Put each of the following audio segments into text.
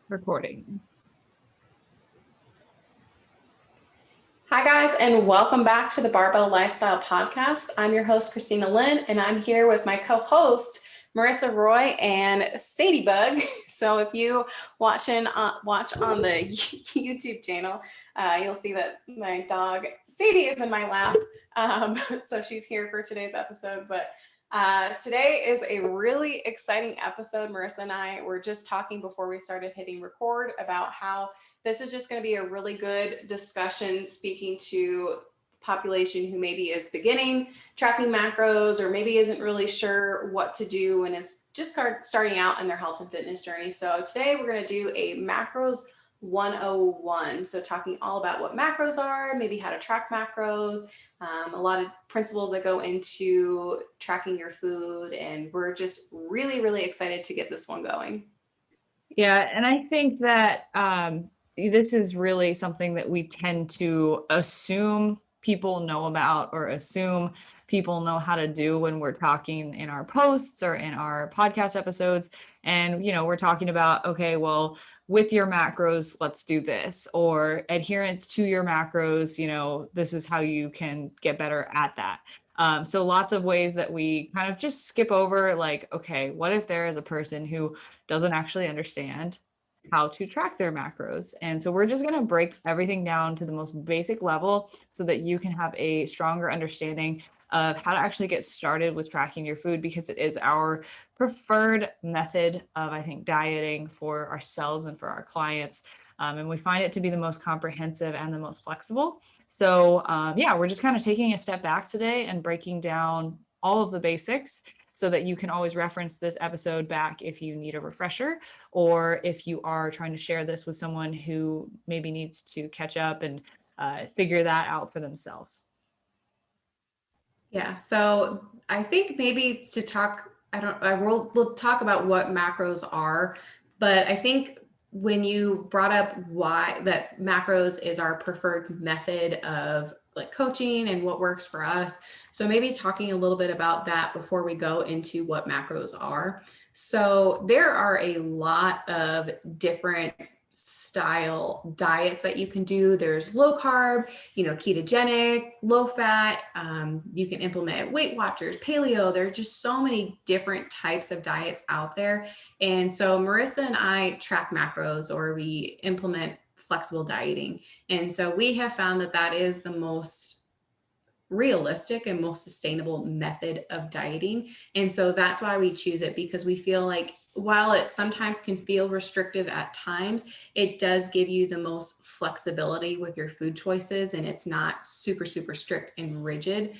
Recording. Hi, guys, and welcome back to the Barbell Lifestyle Podcast. I'm your host, Christina Lynn, and I'm here with my co-hosts, Marissa Roy and Sadie Bug. So if you watch on the YouTube channel, you'll see that my dog, Sadie, is in my lap. So she's here for today's episode, but today is a really exciting episode. Marissa and I were just talking before we started hitting record about how this is just going to be a really good discussion speaking to population who maybe is beginning tracking macros or maybe isn't really sure what to do and is just starting out in their health and fitness journey. So today we're going to do a macros 101. So talking all about what macros are, maybe how to track macros, a lot of principles that go into tracking your food. And we're just really, really excited to get this one going. Yeah, and I think that this is really something that we tend to assume people know about or assume people know how to do when we're talking in our posts or in our podcast episodes. And, we're talking about, okay, well, with your macros, let's do this, or adherence to your macros, this is how you can get better at that. So lots of ways that we kind of just skip over, like, okay, what if there is a person who doesn't actually understand how to track their macros? And so we're just going to break everything down to the most basic level so that you can have a stronger understanding of how to actually get started with tracking your food, because it is our preferred method of, I think, dieting for ourselves and for our clients. And we find it to be the most comprehensive and the most flexible. So we're just kind of taking a step back today and breaking down all of the basics so that you can always reference this episode back if you need a refresher, or if you are trying to share this with someone who maybe needs to catch up and figure that out for themselves. Yeah, so I think maybe to talk, we'll talk about what macros are, but I think when you brought up why that macros is our preferred method of like coaching and what works for us. So maybe talking a little bit about that before we go into what macros are. So there are a lot of different style diets that you can do. There's low carb, ketogenic, low fat. You can implement Weight Watchers, paleo. There are just so many different types of diets out there. And so Marissa and I track macros, or we implement flexible dieting. And so we have found that that is the most realistic and most sustainable method of dieting. And so that's why we choose it, because we feel like while it sometimes can feel restrictive at times, it does give you the most flexibility with your food choices, and it's not super, super strict and rigid.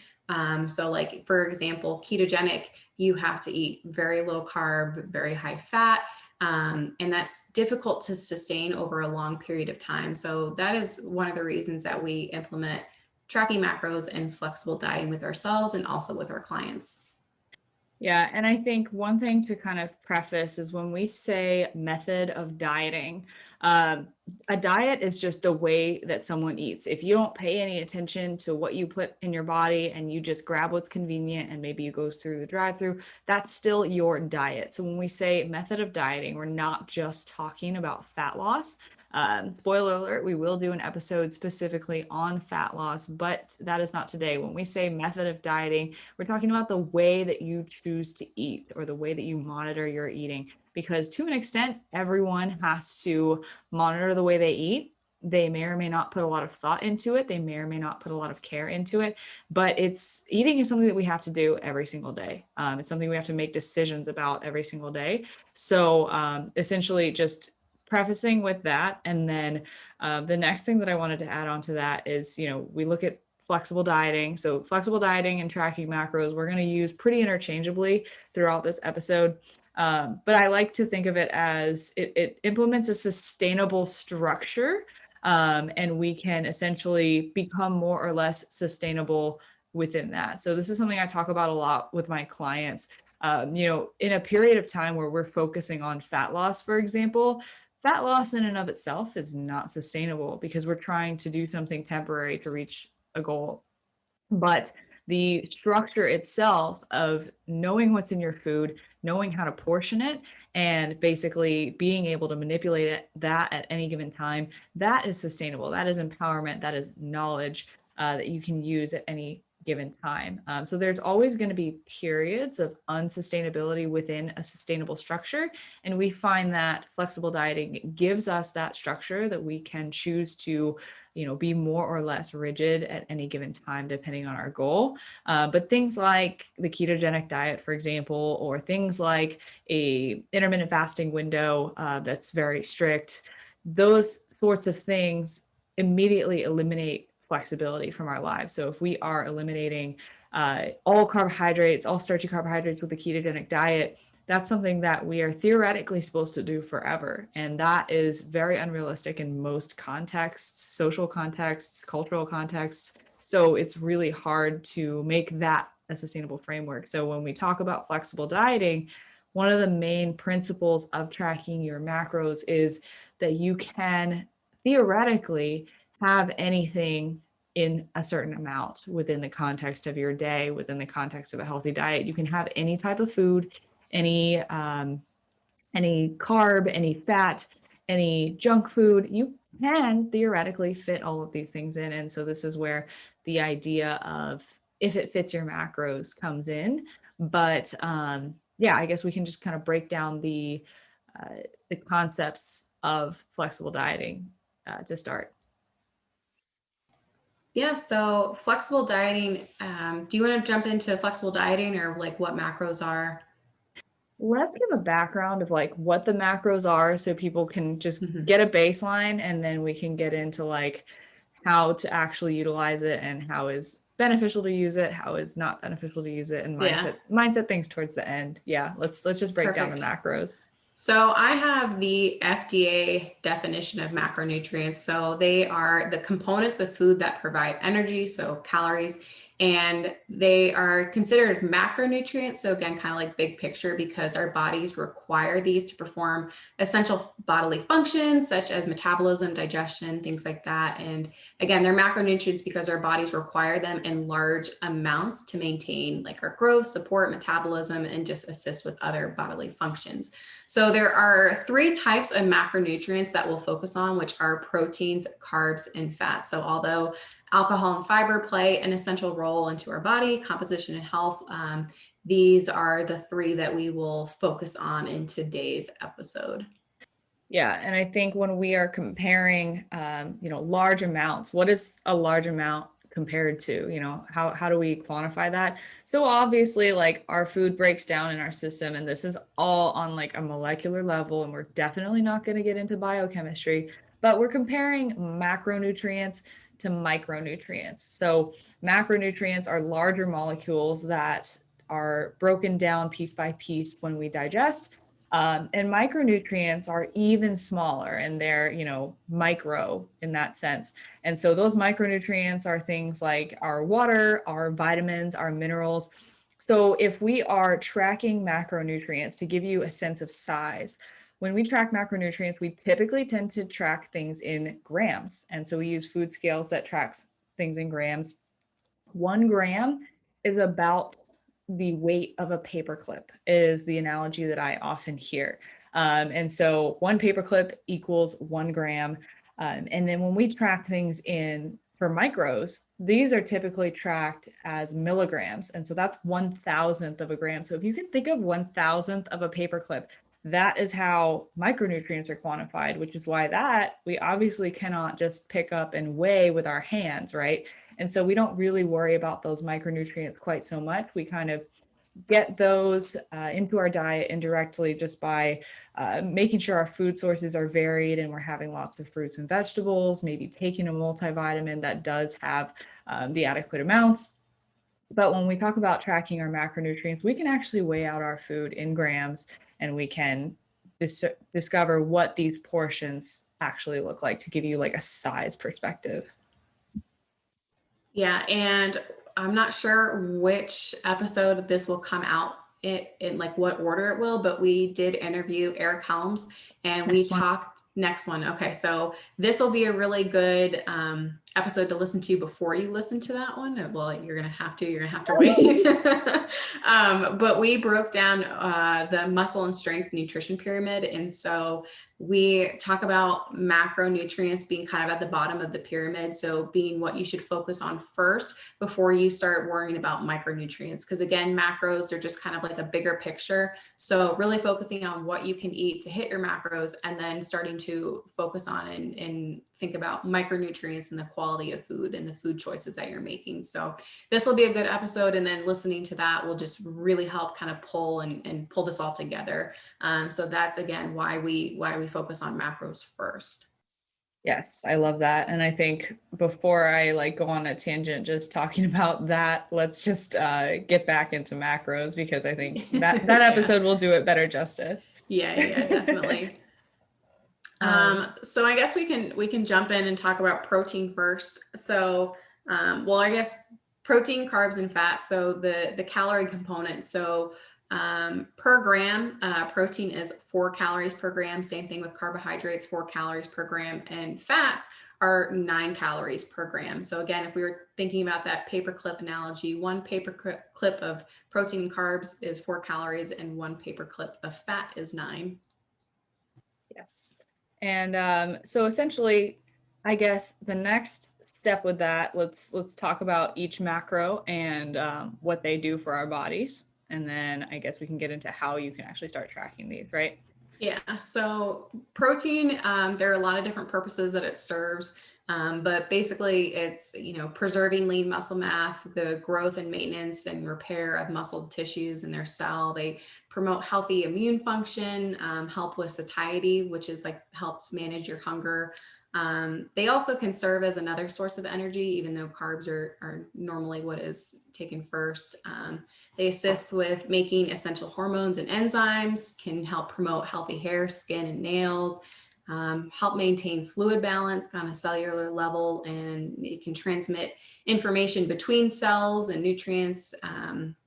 So like, for example, ketogenic, you have to eat very low carb, very high fat. And that's difficult to sustain over a long period of time. So that is one of the reasons that we implement tracking macros and flexible dieting with ourselves and also with our clients. Yeah, and I think one thing to kind of preface is when we say method of dieting, a diet is just the way that someone eats. If you don't pay any attention to what you put in your body and you just grab what's convenient and maybe you go through the drive-through, that's still your diet. So when we say method of dieting, we're not just talking about fat loss. Spoiler alert, we will do an episode specifically on fat loss, but that is not today. When we say method of dieting, we're talking about the way that you choose to eat or the way that you monitor your eating, because to an extent, everyone has to monitor the way they eat. They may or may not put a lot of thought into it. They may or may not put a lot of care into it, but eating is something that we have to do every single day. It's something we have to make decisions about every single day. So essentially just prefacing with that. And then the next thing that I wanted to add on to that is, we look at flexible dieting. So flexible dieting and tracking macros, we're going to use pretty interchangeably throughout this episode. But I like to think of it as it implements a sustainable structure, and we can essentially become more or less sustainable within that. So this is something I talk about a lot with my clients. In a period of time where we're focusing on fat loss, for example, fat loss in and of itself is not sustainable because we're trying to do something temporary to reach a goal. But the structure itself of knowing what's in your food, knowing how to portion it and basically being able to manipulate that at any given time, that is sustainable. That is empowerment. That is knowledge that you can use at any given time. So there's always going to be periods of unsustainability within a sustainable structure. And we find that flexible dieting gives us that structure that we can choose to, be more or less rigid at any given time, depending on our goal. But things like the ketogenic diet, for example, or things like a intermittent fasting window that's very strict, those sorts of things immediately eliminate flexibility from our lives. So if we are eliminating all carbohydrates, all starchy carbohydrates with the ketogenic diet, that's something that we are theoretically supposed to do forever. And that is very unrealistic in most contexts, social contexts, cultural contexts. So it's really hard to make that a sustainable framework. So when we talk about flexible dieting, one of the main principles of tracking your macros is that you can theoretically have anything in a certain amount within the context of your day, within the context of a healthy diet. You can have any type of food, any carb, any fat, any junk food. You can theoretically fit all of these things in. And so this is where the idea of if it fits your macros comes in. But yeah, I guess we can just kind of break down the concepts of flexible dieting to start. Yeah, so flexible dieting, do you want to jump into flexible dieting or like what macros are? Let's give a background of like what the macros are so people can just Mhm. get a baseline, and then we can get into like how to actually utilize it and how is beneficial to use it, how is not beneficial to use it, and Yeah, mindset things towards the end. Yeah, let's just break down the perfect. macros. So I have the FDA definition of macronutrients. So they are the components of food that provide energy, so calories, and they are considered macronutrients. So again, kind of like big picture, because our bodies require these to perform essential bodily functions such as metabolism, digestion, things like that. And again, they're macronutrients because our bodies require them in large amounts to maintain like our growth, support metabolism, and just assist with other bodily functions. So there are three types of macronutrients that we'll focus on, which are proteins, carbs, and fats. So although alcohol and fiber play an essential role into our body, composition, and health, these are the three that we will focus on in today's episode. Yeah, and I think when we are comparing, large amounts, what is a large amount compared to? How do we quantify that? So obviously, like our food breaks down in our system, and this is all on like a molecular level, and we're definitely not going to get into biochemistry, but we're comparing macronutrients to micronutrients. So macronutrients are larger molecules that are broken down piece by piece when we digest. And micronutrients are even smaller, and they're, micro in that sense. And so those micronutrients are things like our water, our vitamins, our minerals. So if we are tracking macronutrients to give you a sense of size, when we track macronutrients, we typically tend to track things in grams. And so we use food scales that tracks things in grams. 1 gram is about the weight of a paperclip, is the analogy that I often hear. And so one paperclip equals 1 gram. And then when we track things in for micros, these are typically tracked as milligrams. And so that's 1,000th of a gram. So if you can think of 1,000th of a paperclip, that is how micronutrients are quantified, which is why that we obviously cannot just pick up and weigh with our hands, right? And so we don't really worry about those micronutrients quite so much. We kind of get those into our diet indirectly just by making sure our food sources are varied and we're having lots of fruits and vegetables, maybe taking a multivitamin that does have the adequate amounts. But when we talk about tracking our macronutrients, we can actually weigh out our food in grams, and we can discover what these portions actually look like to give you like a size perspective. Yeah, and I'm not sure which episode this will come out in like what order it will, but we did interview Eric Helms and we Next one. talked next one. Okay, so this will be a really good episode to listen to before you listen to that one. Well, you're going to have to wait. But we broke down the muscle and strength nutrition pyramid. And so we talk about macronutrients being kind of at the bottom of the pyramid. So being what you should focus on first before you start worrying about micronutrients. Because again, macros are just kind of like a bigger picture. So really focusing on what you can eat to hit your macros, and then starting to focus on and think about micronutrients and the quality of food and the food choices that you're making. So this will be a good episode. And then listening to that will just really help kind of pull and pull this all together. So that's again why we focus on macros first. Yes, I love that. And I think before I like go on a tangent just talking about that, let's just get back into macros, because I think that episode will do it better justice. Yeah, definitely. So I guess we can jump in and talk about protein first. So well, I guess protein, carbs, and fat. So the calorie component. So per gram, protein is 4 calories per gram. Same thing with carbohydrates, 4 calories per gram, and fats are 9 calories per gram. So again, if we were thinking about that paperclip analogy, one paperclip of protein and carbs is 4 calories, and one paperclip of fat is 9. Yes. And so essentially, I guess the next step with that, let's talk about each macro and what they do for our bodies. And then I guess we can get into how you can actually start tracking these, right? Yeah, so protein, there are a lot of different purposes that it serves, but basically it's, preserving lean muscle mass, the growth and maintenance and repair of muscle tissues in their cell. They promote healthy immune function, help with satiety, which is like helps manage your hunger. They also can serve as another source of energy, even though carbs are normally what is taken first. They assist with making essential hormones and enzymes, can help promote healthy hair, skin, and nails, help maintain fluid balance on a cellular level, and it can transmit information between cells and nutrients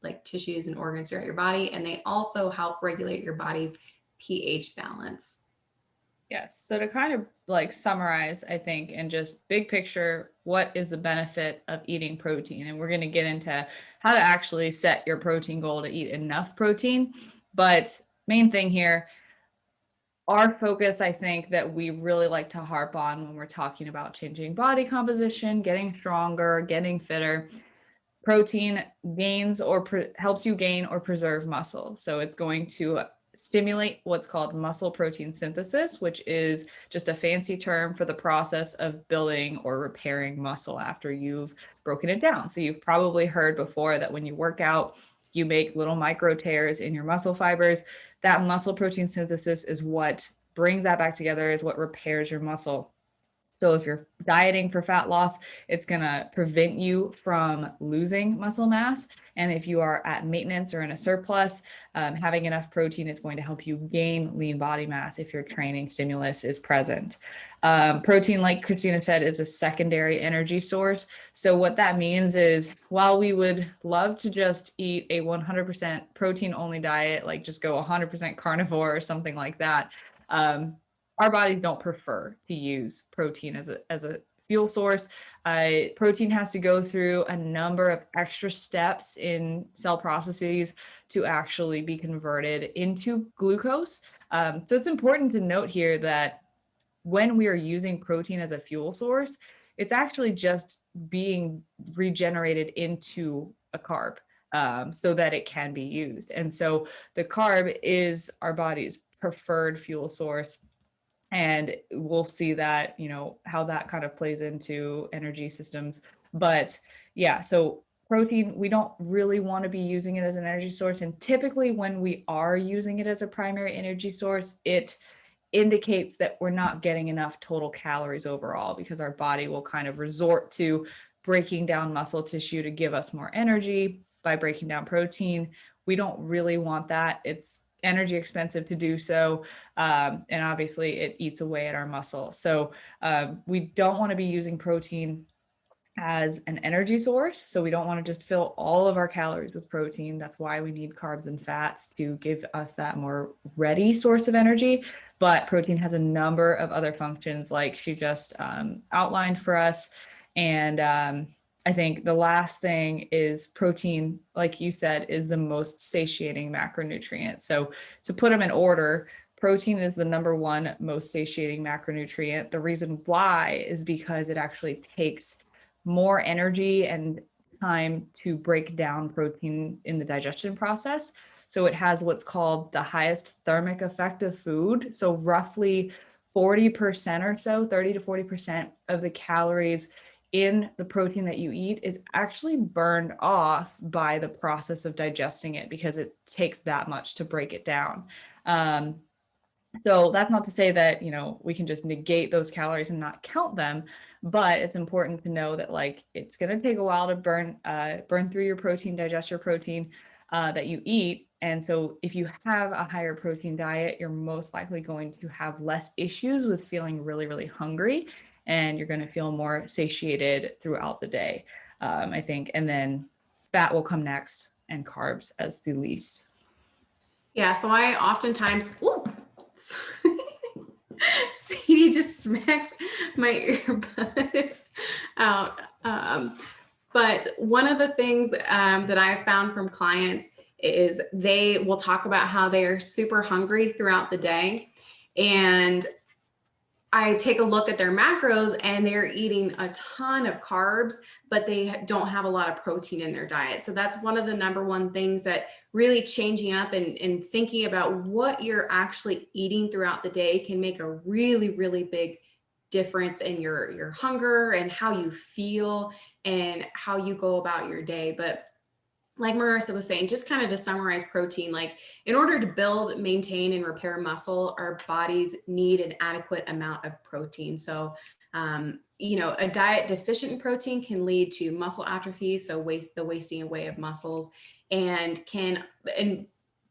like tissues and organs throughout your body. And they also help regulate your body's pH balance. Yes. So to kind of like summarize, I think, and just big picture, what is the benefit of eating protein? And we're going to get into how to actually set your protein goal to eat enough protein. But main thing here, our focus, I think, that we really like to harp on when we're talking about changing body composition, getting stronger, getting fitter, protein gains or helps you gain or preserve muscle. So it's going to stimulate what's called muscle protein synthesis, which is just a fancy term for the process of building or repairing muscle after you've broken it down. So you've probably heard before that when you work out, you make little micro tears in your muscle fibers. That muscle protein synthesis is what brings that back together, is what repairs your muscle. So if you're dieting for fat loss, it's going to prevent you from losing muscle mass. And if you are at maintenance or in a surplus, having enough protein is going to help you gain lean body mass if your training stimulus is present. Protein, like Christina said, is a secondary energy source. So what that means is, while we would love to just eat a 100% protein only diet, like just go 100% carnivore or something like that, our bodies don't prefer to use protein as a fuel source. Protein has to go through a number of extra steps in cell processes to actually be converted into glucose. So it's important to note here that when we are using protein as a fuel source, it's actually just being regenerated into a carb so that it can be used. And so the carb is our body's preferred fuel source. And we'll see that, how that kind of plays into energy systems. But yeah, so protein, we don't really want to be using it as an energy source. And typically when we are using it as a primary energy source, it indicates that we're not getting enough total calories overall, because our body will kind of resort to breaking down muscle tissue to give us more energy by breaking down protein. We don't really want that. It's energy expensive to do so. And obviously it eats away at our muscle. So we don't want to be using protein as an energy source. So we don't want to just fill all of our calories with protein. That's why we need carbs and fats to give us that more ready source of energy. But protein has a number of other functions, like she just outlined for us. And I think the last thing is protein, like you said, is the most satiating macronutrient. So to put them in order, protein is the number one most satiating macronutrient. The reason why is because it actually takes more energy and time to break down protein in the digestion process. So it has what's called the highest thermic effect of food. So roughly 40% or so, 30 to 40% of the calories in the protein that you eat is actually burned off by the process of digesting it because it takes that much to break it down. So that's not to say that, we can just negate those calories and not count them, but it's important to know that like it's going to take a while to burn through your protein, digest your protein that you eat. And so if you have a higher protein diet, you're most likely going to have less issues with feeling really, really hungry, and you're going to feel more satiated throughout the day, I think. And then fat will come next and carbs as the least. Yeah, so I oftentimes, ooh, Sadie just smacked my earbuds out. But one of the things that I found from clients is they will talk about how they are super hungry throughout the day. And I take a look at their macros and they're eating a ton of carbs, but they don't have a lot of protein in their diet. So that's one of the number one things that really changing up and thinking about what you're actually eating throughout the day can make a really, really big difference in your hunger and how you feel and how you go about your day. But like Marissa was saying, just kind of to summarize protein, like in order to build, maintain, and repair muscle, our bodies need an adequate amount of protein. So, a diet deficient in protein can lead to muscle atrophy, so the wasting away of muscles, and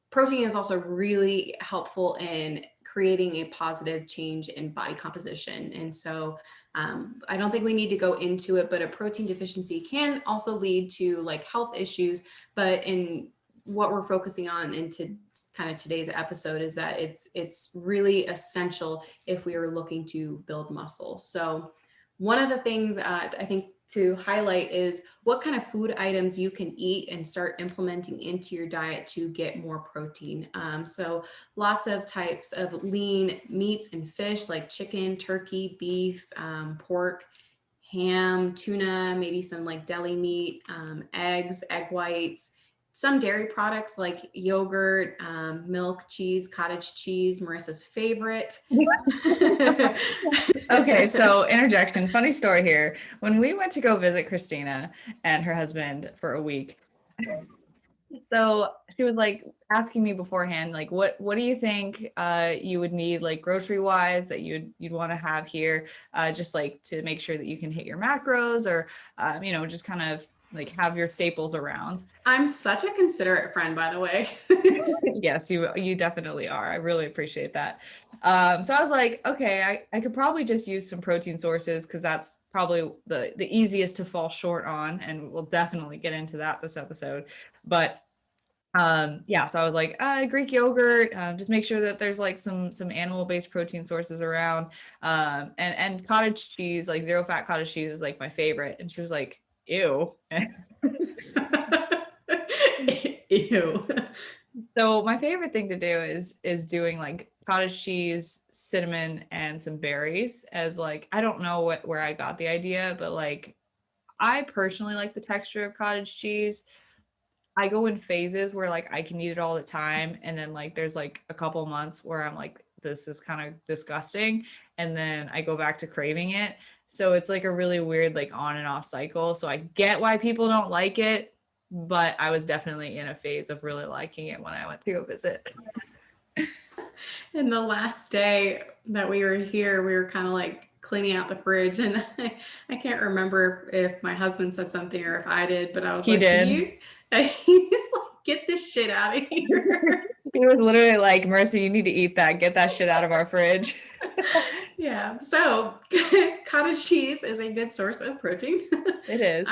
protein is also really helpful in creating a positive change in body composition. And so I don't think we need to go into it, but a protein deficiency can also lead to like health issues. But in what we're focusing on into kind of today's episode is that it's really essential if we are looking to build muscle. So one of the things I think to highlight is what kind of food items you can eat and start implementing into your diet to get more protein. So lots of types of lean meats and fish like chicken, turkey, beef, pork, ham, tuna, maybe some like deli meat, eggs, egg whites, some dairy products like yogurt, milk, cheese, cottage cheese, Marissa's favorite. Okay, so interjection, funny story here. When we went to go visit Christina and her husband for a week, so she was like asking me beforehand, like, what do you think you would need like grocery wise that you'd want to have here, just like to make sure that you can hit your macros or just kind of like have your staples around. I'm such a considerate friend, by the way. Yes, you definitely are. I really appreciate that. So I was like, okay, I could probably just use some protein sources because that's probably the easiest to fall short on, and we'll definitely get into that this episode. But so I was like, Greek yogurt, just make sure that there's like some animal-based protein sources around, and cottage cheese, like zero fat cottage cheese is like my favorite. And she was like, ew. Ew. So my favorite thing to do is doing like cottage cheese, cinnamon, and some berries as like, I don't know where I got the idea, but like I personally like the texture of cottage cheese. I go in phases where like I can eat it all the time, and then like there's like a couple months where I'm like, this is kind of disgusting, and then I go back to craving it. So it's like a really weird like on and off cycle. So I get why people don't like it, but I was definitely in a phase of really liking it when I went to go visit. And the last day that we were here, we were kind of like cleaning out the fridge, and I can't remember if my husband said something or if I did, but I was He like, did. he's like, get this shit out of here. He was literally like, Mercy, you need to eat that. Get that shit out of our fridge. Yeah. So cottage cheese is a good source of protein. It is.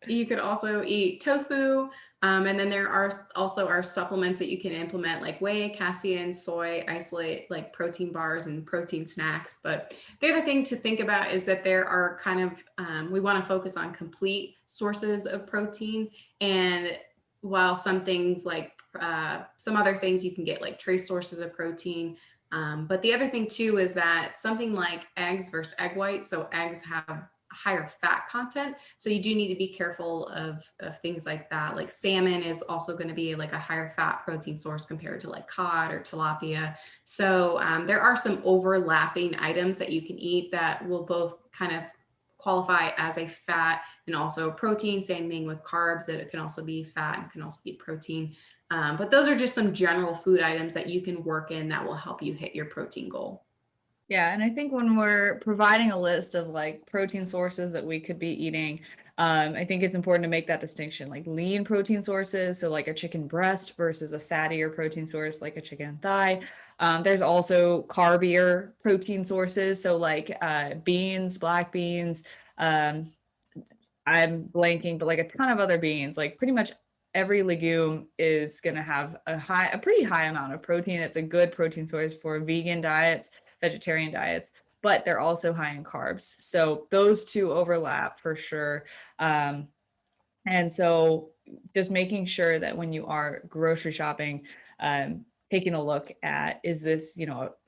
You could also eat tofu, And then there are also our supplements that you can implement, like whey, casein, soy, isolate, like protein bars and protein snacks. But the other thing to think about is that there are kind of, we want to focus on complete sources of protein. And while some things like some other things you can get like trace sources of protein. But the other thing too is that something like eggs versus egg whites. So eggs have higher fat content. So you do need to be careful of things like that. Like salmon is also going to be like a higher fat protein source compared to like cod or tilapia. So there are some overlapping items that you can eat that will both kind of qualify as a fat and also protein. Same thing with carbs, that it can also be fat and can also be protein. But those are just some general food items that you can work in that will help you hit your protein goal. Yeah, and I think when we're providing a list of like protein sources that we could be eating, I think it's important to make that distinction, like lean protein sources, so like a chicken breast versus a fattier protein source like a chicken thigh. There's also carbier protein sources, so like beans, black beans. Um, I'm blanking, but like a ton of other beans, like pretty much every legume is going to have a pretty high amount of protein. It's a good protein source for vegan diets, vegetarian diets, but they're also high in carbs. So those two overlap for sure. And so just making sure that when you are grocery shopping, taking a look at, is this,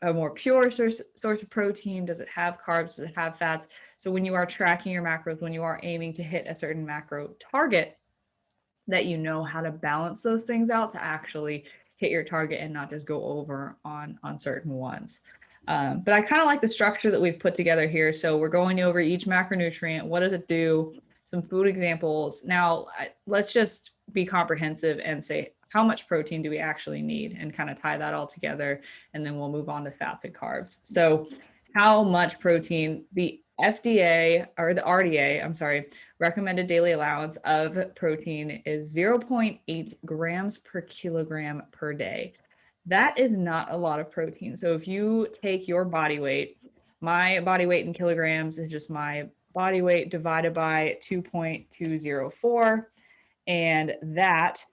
a more pure source of protein? Does it have carbs? Does it have fats? So when you are tracking your macros, when you are aiming to hit a certain macro target, that you know how to balance those things out to actually hit your target and not just go over on certain ones. But I kind of like the structure that we've put together here. So we're going over each macronutrient. What does it do? Some food examples. Now, let's just be comprehensive and say, how much protein do we actually need, and kind of tie that all together. And then we'll move on to fats and carbs. So how much protein? The FDA, or the RDA, I'm sorry, recommended daily allowance of protein is 0.8 grams per kilogram per day. That is not a lot of protein. So if you take your body weight, my body weight in kilograms is just my body weight divided by 2.204. And that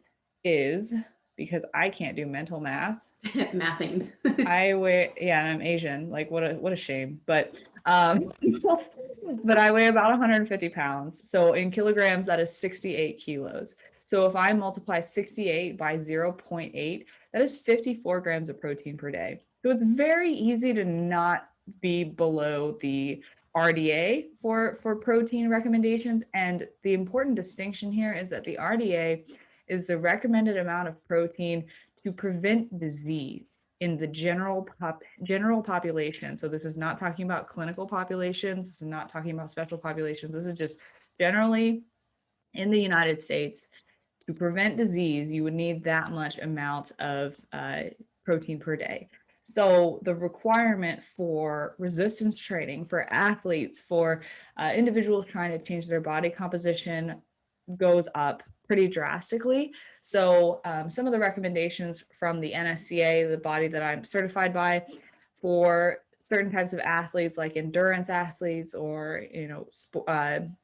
is, because I can't do mental math, Mathing. I weigh, yeah, I'm Asian. Like what a shame. But but I weigh about 150 pounds. So in kilograms, that is 68 kilos. So if I multiply 68 by 0.8, that is 54 grams of protein per day. So it's very easy to not be below the RDA for protein recommendations. And the important distinction here is that the RDA is the recommended amount of protein to prevent disease in the general population. So this is not talking about clinical populations. This is not talking about special populations. This is just generally in the United States. To prevent disease, you would need that much amount of protein per day. So the requirement for resistance training, for athletes, for individuals trying to change their body composition goes up pretty drastically. So some of the recommendations from the NSCA, the body that I'm certified by, for certain types of athletes like endurance athletes or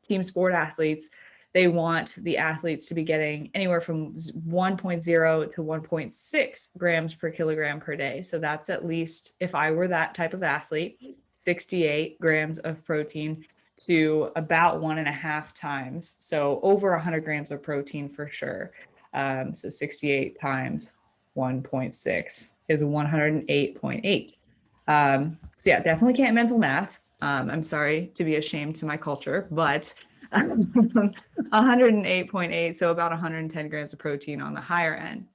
team sport athletes, they want the athletes to be getting anywhere from 1.0 to 1.6 grams per kilogram per day. So that's at least, if I were that type of athlete, 68 grams of protein to about 1.5 times. So over 100 grams of protein for sure. So 68 times 1.6 is 108.8. So yeah, definitely can't mental math. I'm sorry to be ashamed to my culture, but 108.8, so about 110 grams of protein on the higher end.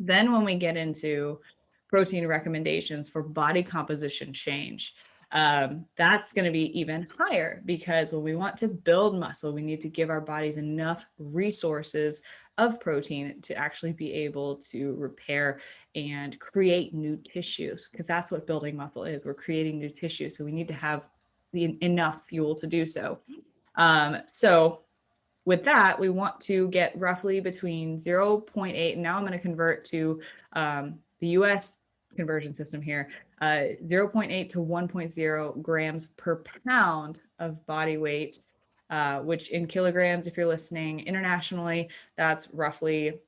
Then when we get into protein recommendations for body composition change, that's going to be even higher, because when we want to build muscle, we need to give our bodies enough resources of protein to actually be able to repair and create new tissues, because that's what building muscle is. We're creating new tissue. So we need to have enough fuel to do so. So with that, we want to get roughly between 0.8, and now I'm going to convert to the US conversion system here, 0.8 to 1.0 grams per pound of body weight which in kilograms, if you're listening internationally, that's roughly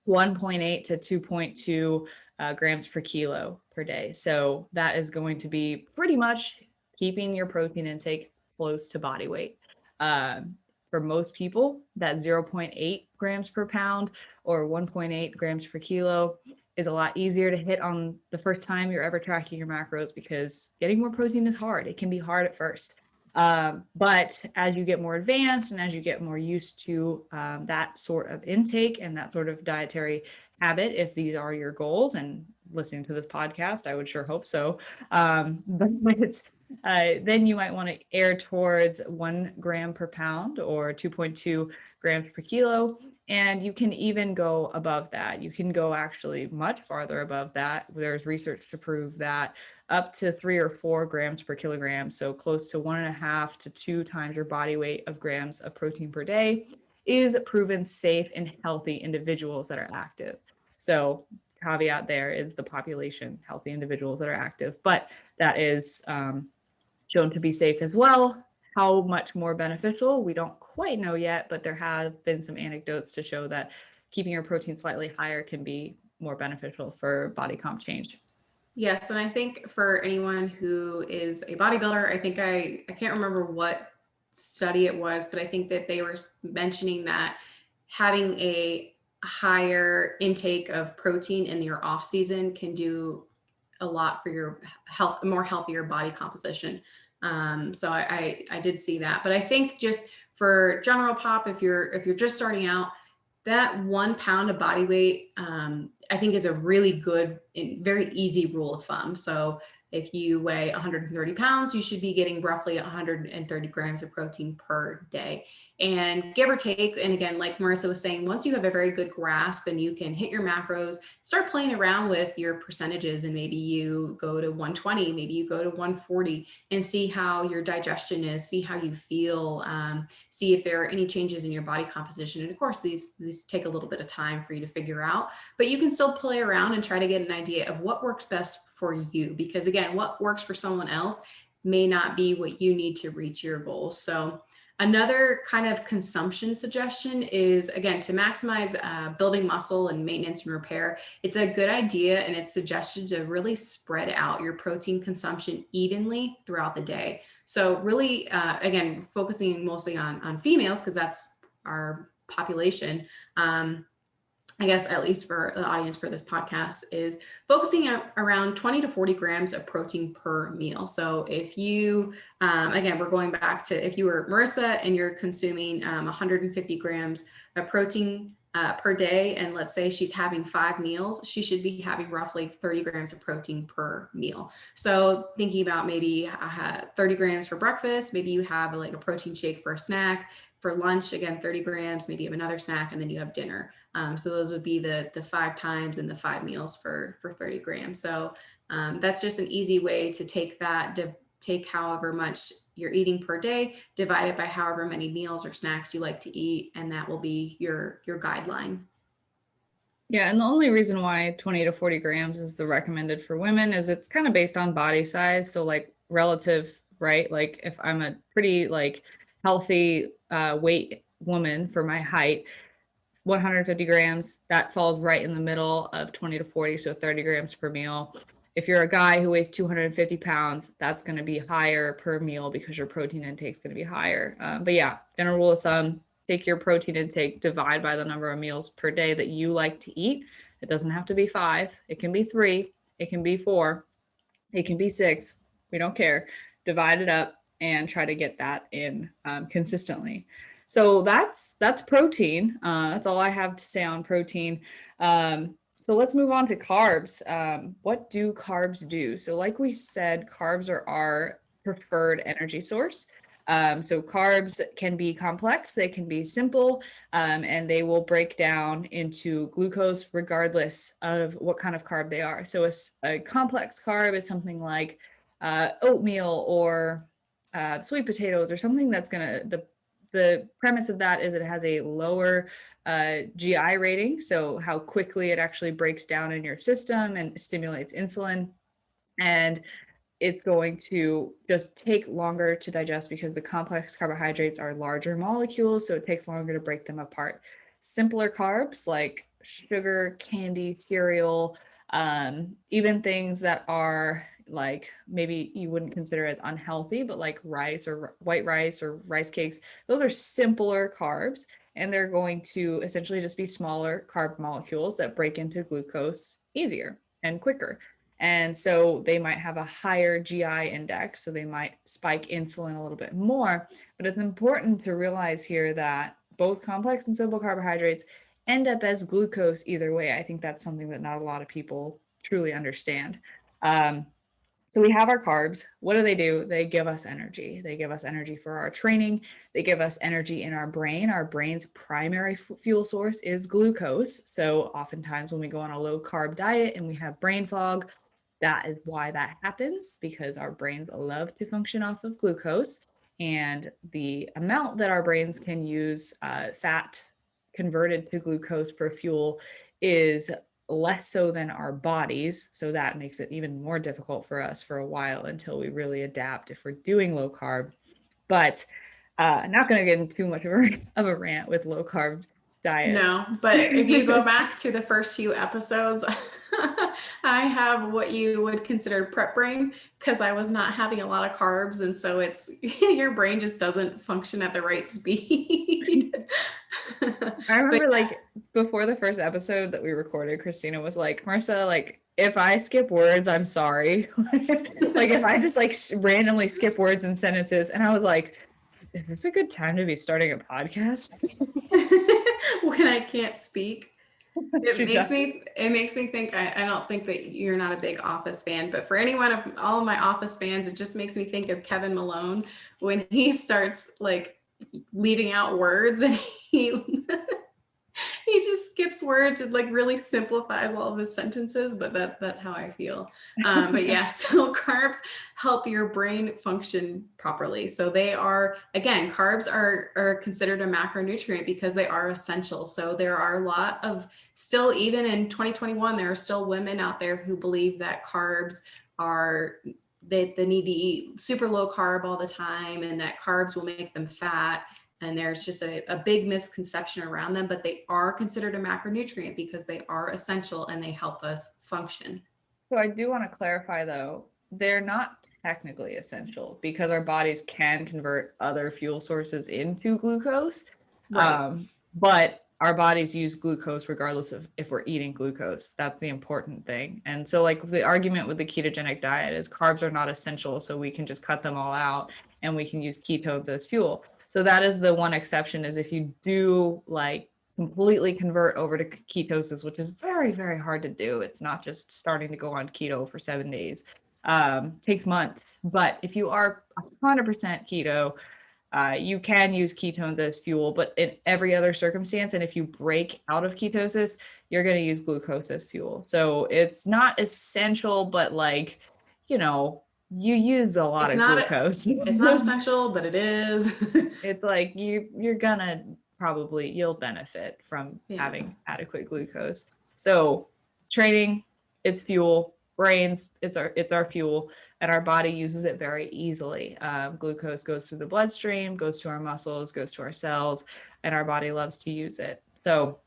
1.8 to 2.2 grams per kilo per day. So that is going to be pretty much keeping your protein intake close to body weight. For most people, that 0.8 grams per pound or 1.8 grams per kilo is a lot easier to hit on the first time you're ever tracking your macros, because getting more protein is hard. It can be hard at first. But as you get more advanced and as you get more used to that sort of intake and that sort of dietary habit, if these are your goals, and listening to this podcast, I would sure hope so. But then you might want to err towards 1 gram per pound or 2.2 grams per kilo. And you can even go above that. You can go actually much farther above that. There's research to prove that up to 3 or 4 grams per kilogram, so close to 1.5 to 2 times your body weight of grams of protein per day, is proven safe in healthy individuals that are active. So caveat there is the population, healthy individuals that are active, but that is shown to be safe as well. How much more beneficial, we don't quite know yet, but there have been some anecdotes to show that keeping your protein slightly higher can be more beneficial for body comp change. Yes, and I think for anyone who is a bodybuilder, I think I can't remember what study it was, but I think that they were mentioning that having a higher intake of protein in your off season can do a lot for your health, more healthier body composition. So I did see that, but I think just for general pop, if you're just starting out, that 1 pound of body weight, I think is a really good, very easy rule of thumb. So if you weigh 130 pounds, you should be getting roughly 130 grams of protein per day. And give or take, and again, like Marissa was saying, once you have a very good grasp and you can hit your macros, start playing around with your percentages, and maybe you go to 120, maybe you go to 140, and see how your digestion is, see how you feel, see if there are any changes in your body composition. And of course, these take a little bit of time for you to figure out, but you can still play around and try to get an idea of what works best for you, because again, what works for someone else may not be what you need to reach your goals. So another kind of consumption suggestion is, again, to maximize building muscle and maintenance and repair. It's a good idea, and it's suggested to really spread out your protein consumption evenly throughout the day. So really, again, focusing mostly on females, because that's our population. I guess at least for the audience for this podcast, is focusing at around 20 to 40 grams of protein per meal. So if you, again, we're going back to if you were Marissa and you're consuming 150 grams of protein per day, and let's say she's having 5 meals, she should be having roughly 30 grams of protein per meal. So thinking about maybe 30 grams for breakfast, maybe you have like a protein shake for a snack. For lunch, again, 30 grams, maybe you have another snack, and then you have dinner. So those would be the 5 times and the 5 meals for 30 grams. So that's just an easy way to take that, to take however much you're eating per day, divide it by however many meals or snacks you like to eat, and that will be your guideline. Yeah, and the only reason why 20 to 40 grams is the recommended for women is it's kind of based on body size. So like relative, right? Like if I'm a pretty like healthy weight woman for my height, 150 grams, that falls right in the middle of 20 to 40, so 30 grams per meal. If you're a guy who weighs 250 pounds, that's going to be higher per meal because your protein intake is going to be higher. But yeah, general rule of thumb, take your protein intake, divide by the number of meals per day that you like to eat. It doesn't have to be 5. It can be 3. It can be 4. It can be 6. We don't care. Divide it up and try to get that in consistently. So that's protein. That's all I have to say on protein. So let's move on to carbs. What do carbs do? So like we said, carbs are our preferred energy source. So carbs can be complex, they can be simple, and they will break down into glucose regardless of what kind of carb they are. So a complex carb is something like oatmeal or sweet potatoes, or something that's going to, the premise of that is it has a lower GI rating, so how quickly it actually breaks down in your system and stimulates insulin. And it's going to just take longer to digest because the complex carbohydrates are larger molecules, so it takes longer to break them apart. Simpler carbs like sugar, candy, cereal, even things that are like maybe you wouldn't consider as unhealthy, but like rice or white rice or rice cakes, those are simpler carbs, and they're going to essentially just be smaller carb molecules that break into glucose easier and quicker. And so they might have a higher GI index, so they might spike insulin a little bit more. But it's important to realize here that both complex and simple carbohydrates end up as glucose either way. I think that's something that not a lot of people truly understand. Um, so we have our carbs. What do? They give us energy. They give us energy for our training. They give us energy in our brain. Our brain's primary fuel source is glucose. So oftentimes when we go on a low carb diet and we have brain fog, that is why that happens, because our brains love to function off of glucose. And the amount that our brains can use fat converted to glucose for fuel is less so than our bodies. So that makes it even more difficult for us for a while until we really adapt if we're doing low carb. But not going to get into too much of a rant with low carb diets. No, but if you go back to the first few episodes, I have what you would consider prep brain because I was not having a lot of carbs. And so it's your brain just doesn't function at the right speed. I remember like before the first episode that we recorded, Christina was like, Marissa, like if I skip words, I'm sorry. Like if I just like randomly skip words and sentences, and I was like, is this a good time to be starting a podcast? When I can't speak. It makes me think I don't think that you're not a big Office fan, but for anyone of all of my Office fans, it just makes me think of Kevin Malone when he starts like leaving out words and he he just skips words and like really simplifies all of his sentences, but that's how I feel. But yeah, so carbs help your brain function properly. So they are, again, carbs are considered a macronutrient because they are essential. So there are a lot of still, even in 2021, there are still women out there who believe that carbs are they need to eat super low carb all the time and that carbs will make them fat. And there's just a big misconception around them, but they are considered a macronutrient because they are essential and they help us function. So I do want to clarify though, they're not technically essential because our bodies can convert other fuel sources into glucose. Right. But our bodies use glucose regardless of if we're eating glucose. That's the important thing. And so like the argument with the ketogenic diet is carbs are not essential, so we can just cut them all out and we can use ketones as fuel. So that is the one exception, is if you do like completely convert over to ketosis, which is very, very hard to do. It's not just starting to go on keto for 7 days. Takes months. But if you are 100% keto, you can use ketones as fuel, but in every other circumstance, and if you break out of ketosis, you're going to use glucose as fuel. So it's not essential, but like, you use a lot of glucose. It's not essential, but it is. It's like you're gonna you'll benefit from having adequate glucose. So training, it's fuel. Brains, it's our fuel, and our body uses it very easily. Glucose goes through the bloodstream, goes to our muscles, goes to our cells, and our body loves to use it. So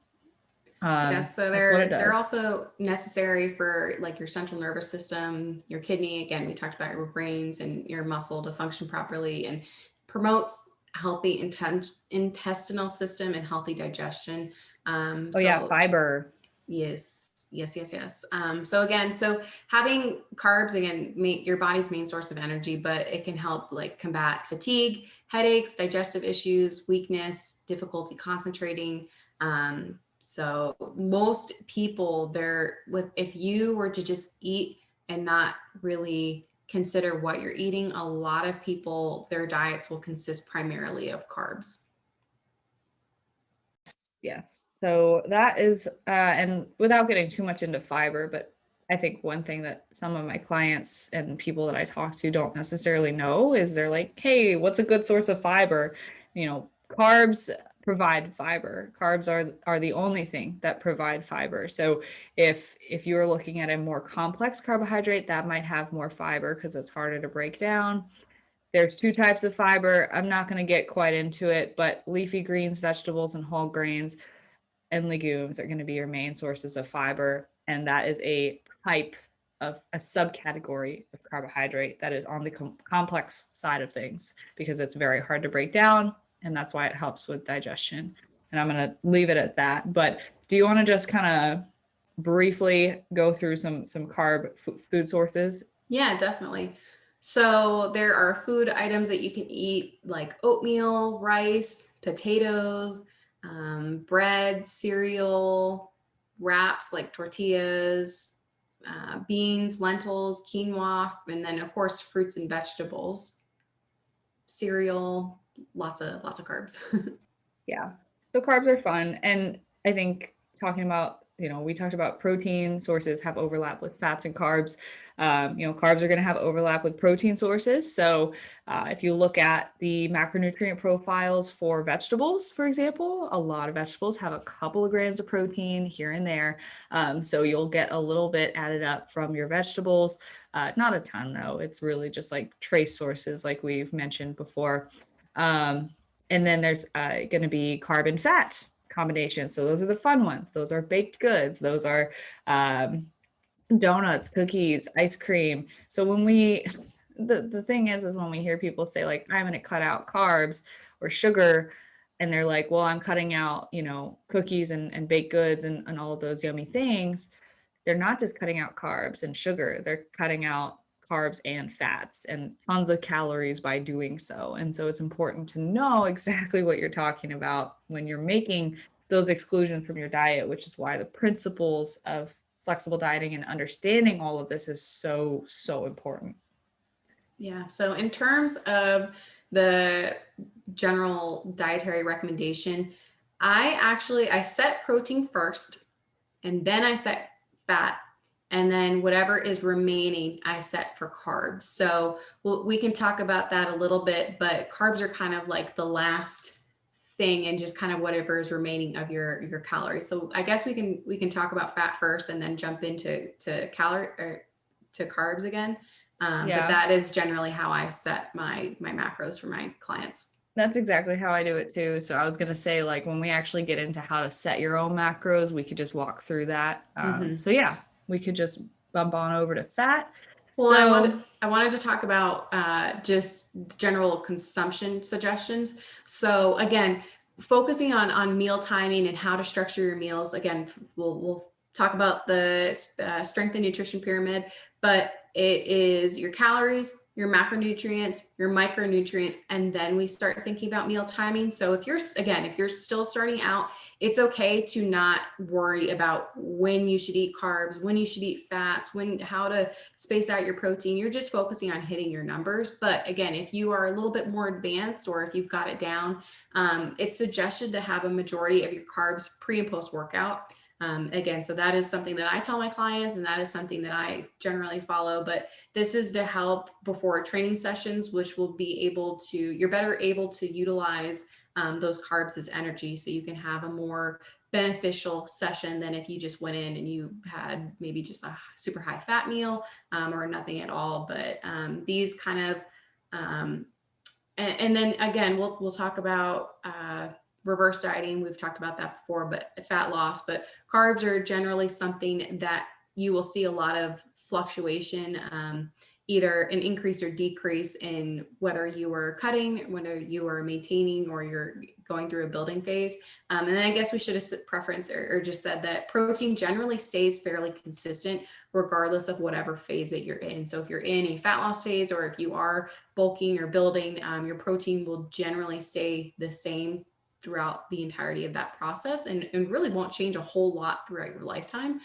so they're also necessary for like your central nervous system, your kidney. Again, we talked about your brains and your muscle to function properly, and promotes healthy intestinal system and healthy digestion. Fiber. Yes. So having carbs, again, make your body's main source of energy, but it can help like combat fatigue, headaches, digestive issues, weakness, difficulty concentrating. So most people if you were to just eat and not really consider what you're eating, a lot of people, their diets will consist primarily of carbs. Yes. So that is, and without getting too much into fiber, but I think one thing that some of my clients and people that I talk to don't necessarily know is they're like, hey, what's a good source of fiber? Carbs provide fiber. Carbs are the only thing that provide fiber. So if you're looking at a more complex carbohydrate, that might have more fiber because it's harder to break down. There's two types of fiber. I'm not going to get quite into it, but leafy greens, vegetables, and whole grains and legumes are going to be your main sources of fiber. And that is a type of a subcategory of carbohydrate that is on the complex side of things because it's very hard to break down. And that's why it helps with digestion. And I'm going to leave it at that. But do you want to just kind of briefly go through some carb food sources? Yeah, definitely. So there are food items that you can eat like oatmeal, rice, potatoes, bread, cereal, wraps like tortillas, beans, lentils, quinoa, and then of course fruits and vegetables, cereal, lots of carbs. Yeah. So carbs are fun. And I think talking about, we talked about protein sources have overlap with fats and carbs. Carbs are going to have overlap with protein sources. So if you look at the macronutrient profiles for vegetables, for example, a lot of vegetables have a couple of grams of protein here and there. So you'll get a little bit added up from your vegetables. Not a ton though. It's really just like trace sources like we've mentioned before. And then there's going to be carb and fat combinations. So those are the fun ones. Those are baked goods. Those are donuts, cookies, ice cream. So when the thing is when we hear people say like, I'm going to cut out carbs or sugar, and they're like, well, I'm cutting out, cookies and baked goods and all of those yummy things. They're not just cutting out carbs and sugar. They're cutting out carbs and fats and tons of calories by doing so. And so it's important to know exactly what you're talking about when you're making those exclusions from your diet, which is why the principles of flexible dieting and understanding all of this is so, so important. Yeah. So in terms of the general dietary recommendation, I set protein first and then I set fat, and then whatever is remaining I set for carbs. So we can talk about that a little bit, but carbs are kind of like the last thing and just kind of whatever is remaining of your calories. So I guess we can talk about fat first and then jump into calorie or to carbs again. But that is generally how I set my macros for my clients. That's exactly how I do it too. So I was going to say, like, when we actually get into how to set your own macros, we could just walk through that. So yeah, we could just bump on over to fat. Well, So I wanted to talk about just general consumption suggestions. So again, focusing on meal timing and how to structure your meals. Again, we'll talk about the strength and nutrition pyramid, but it is your calories, your macronutrients, your micronutrients, and then we start thinking about meal timing. So if you're still starting out, it's okay to not worry about when you should eat carbs, when you should eat fats, how to space out your protein. You're just focusing on hitting your numbers. But again, if you are a little bit more advanced or if you've got it down, it's suggested to have a majority of your carbs pre and post workout. Again, so that is something that I tell my clients, and that is something that I generally follow. But this is to help before training sessions, which will be you're better able to utilize those carbs as energy, so you can have a more beneficial session than if you just went in and you had maybe just a super high fat meal or nothing at all. But these kind of and then again, we'll talk about reverse dieting. We've talked about that before, but fat loss. But carbs are generally something that you will see a lot of fluctuation, either an increase or decrease in whether you are cutting, whether you are maintaining, or you're going through a building phase. And then I guess we should have preferenced or just said that protein generally stays fairly consistent regardless of whatever phase that you're in. So if you're in a fat loss phase or if you are bulking or building, your protein will generally stay the same throughout the entirety of that process and really won't change a whole lot throughout your lifetime.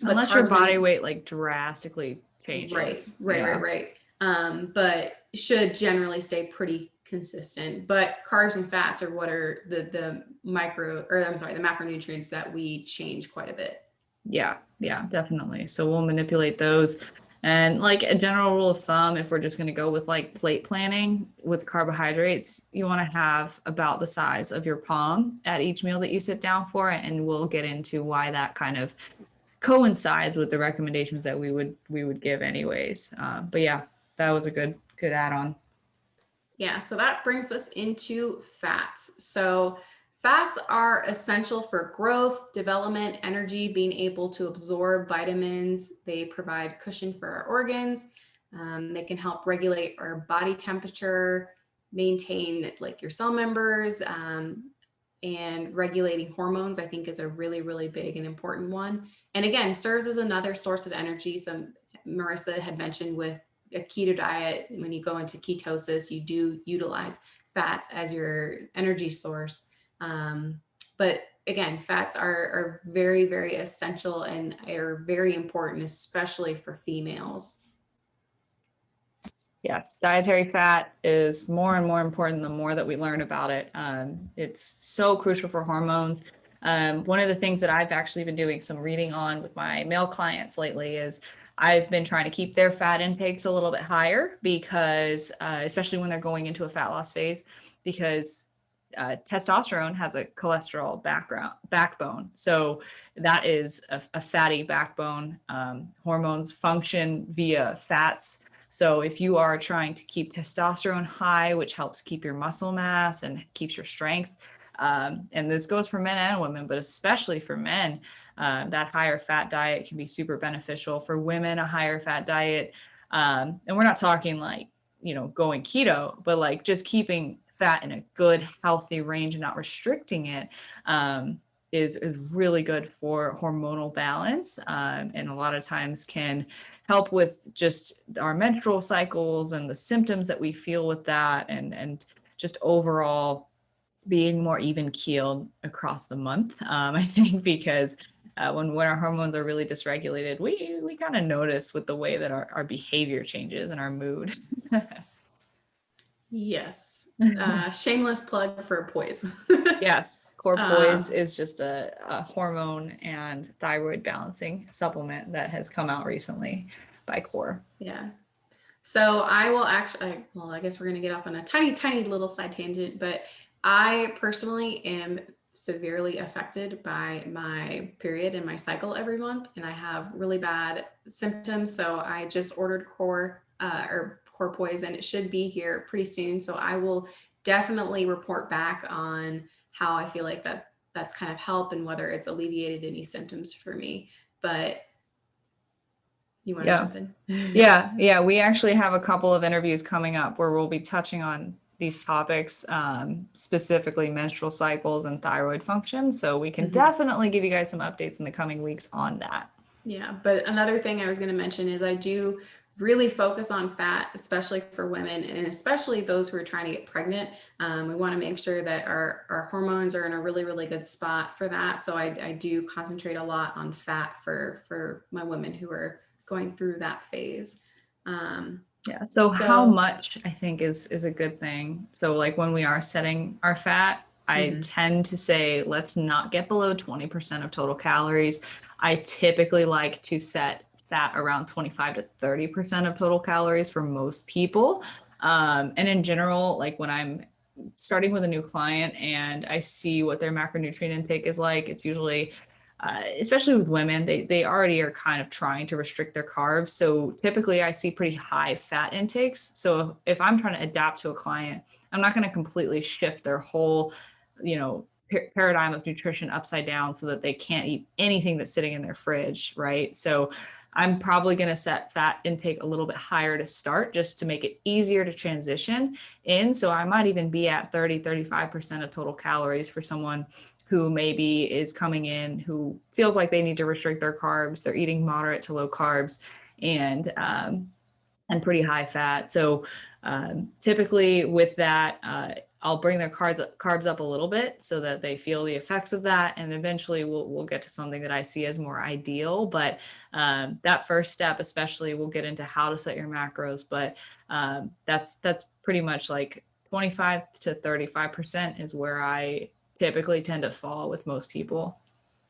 unless your body weight like drastically changes. Right. But should generally stay pretty consistent. But carbs and fats are what are the macronutrients that we change quite a bit. Yeah, definitely. So we'll manipulate those. And like a general rule of thumb, if we're just going to go with like plate planning with carbohydrates, you want to have about the size of your palm at each meal that you sit down for. And we'll get into why that kind of coincides with the recommendations that we would give anyways. But yeah, that was a good add-on. Yeah, so that brings us into fats. So fats are essential for growth, development, energy, being able to absorb vitamins. They provide cushion for our organs. They can help regulate our body temperature, maintain like your cell members, and regulating hormones, I think is a really, really big and important one. And again, serves as another source of energy. So Marissa had mentioned with a keto diet, when you go into ketosis, you do utilize fats as your energy source. But again, fats are very, very essential and are very important, especially for females. Yes, dietary fat is more and more important the more that we learn about it. It's so crucial for hormones. One of the things that I've actually been doing some reading on with my male clients lately is I've been trying to keep their fat intakes a little bit higher because, especially when they're going into a fat loss phase, because testosterone has a cholesterol backbone. So that is a fatty backbone. Hormones function via fats. So if you are trying to keep testosterone high, which helps keep your muscle mass and keeps your strength, and this goes for men and women, but especially for men, that higher fat diet can be super beneficial. For women, a higher fat diet, and we're not talking like, going keto, but like just keeping fat in a good, healthy range and not restricting it, is really good for hormonal balance, and a lot of times can help with just our menstrual cycles and the symptoms that we feel with that, and just overall being more even keeled across the month. I think because when our hormones are really dysregulated, we kind of notice with the way that our behavior changes and our mood. Yes. Shameless plug for poise. Yes, Core Poise is just a hormone and thyroid balancing supplement that has come out recently by Core. Yeah. So I will actually, well, I guess we're going to get off on a tiny, tiny little side tangent, but I personally am severely affected by my period and my cycle every month, and I have really bad symptoms. So I just ordered Core or Core Poise, and it should be here pretty soon. So I will definitely report back on how I feel like that's kind of helped and whether it's alleviated any symptoms for me. But you want to jump in? Yeah. We actually have a couple of interviews coming up where we'll be touching on these topics, specifically menstrual cycles and thyroid function. So we can definitely give you guys some updates in the coming weeks on that. Yeah, but another thing I was going to mention is I do really focus on fat, especially for women and especially those who are trying to get pregnant. We want to make sure that our hormones are in a really, really good spot for that. So I do concentrate a lot on fat for my women who are going through that phase. Yeah. So how much I think is a good thing. So like when we are setting our fat, I tend to say, let's not get below 20% of total calories. I typically like to set fat around 25 to 30% of total calories for most people. And in general, like when I'm starting with a new client and I see what their macronutrient intake is like, it's usually especially with women, they already are kind of trying to restrict their carbs. So typically I see pretty high fat intakes. So if I'm trying to adapt to a client, I'm not going to completely shift their whole, paradigm of nutrition upside down so that they can't eat anything that's sitting in their fridge, right? So I'm probably going to set fat intake a little bit higher to start just to make it easier to transition in. So I might even be at 35% of total calories for someone who maybe is coming in, who feels like they need to restrict their carbs. They're eating moderate to low carbs and pretty high fat. So typically with that, I'll bring their carbs up a little bit so that they feel the effects of that. And eventually we'll get to something that I see as more ideal. But that first step, especially, we'll get into how to set your macros. But that's pretty much like 25 to 35% is where I typically tend to fall with most people.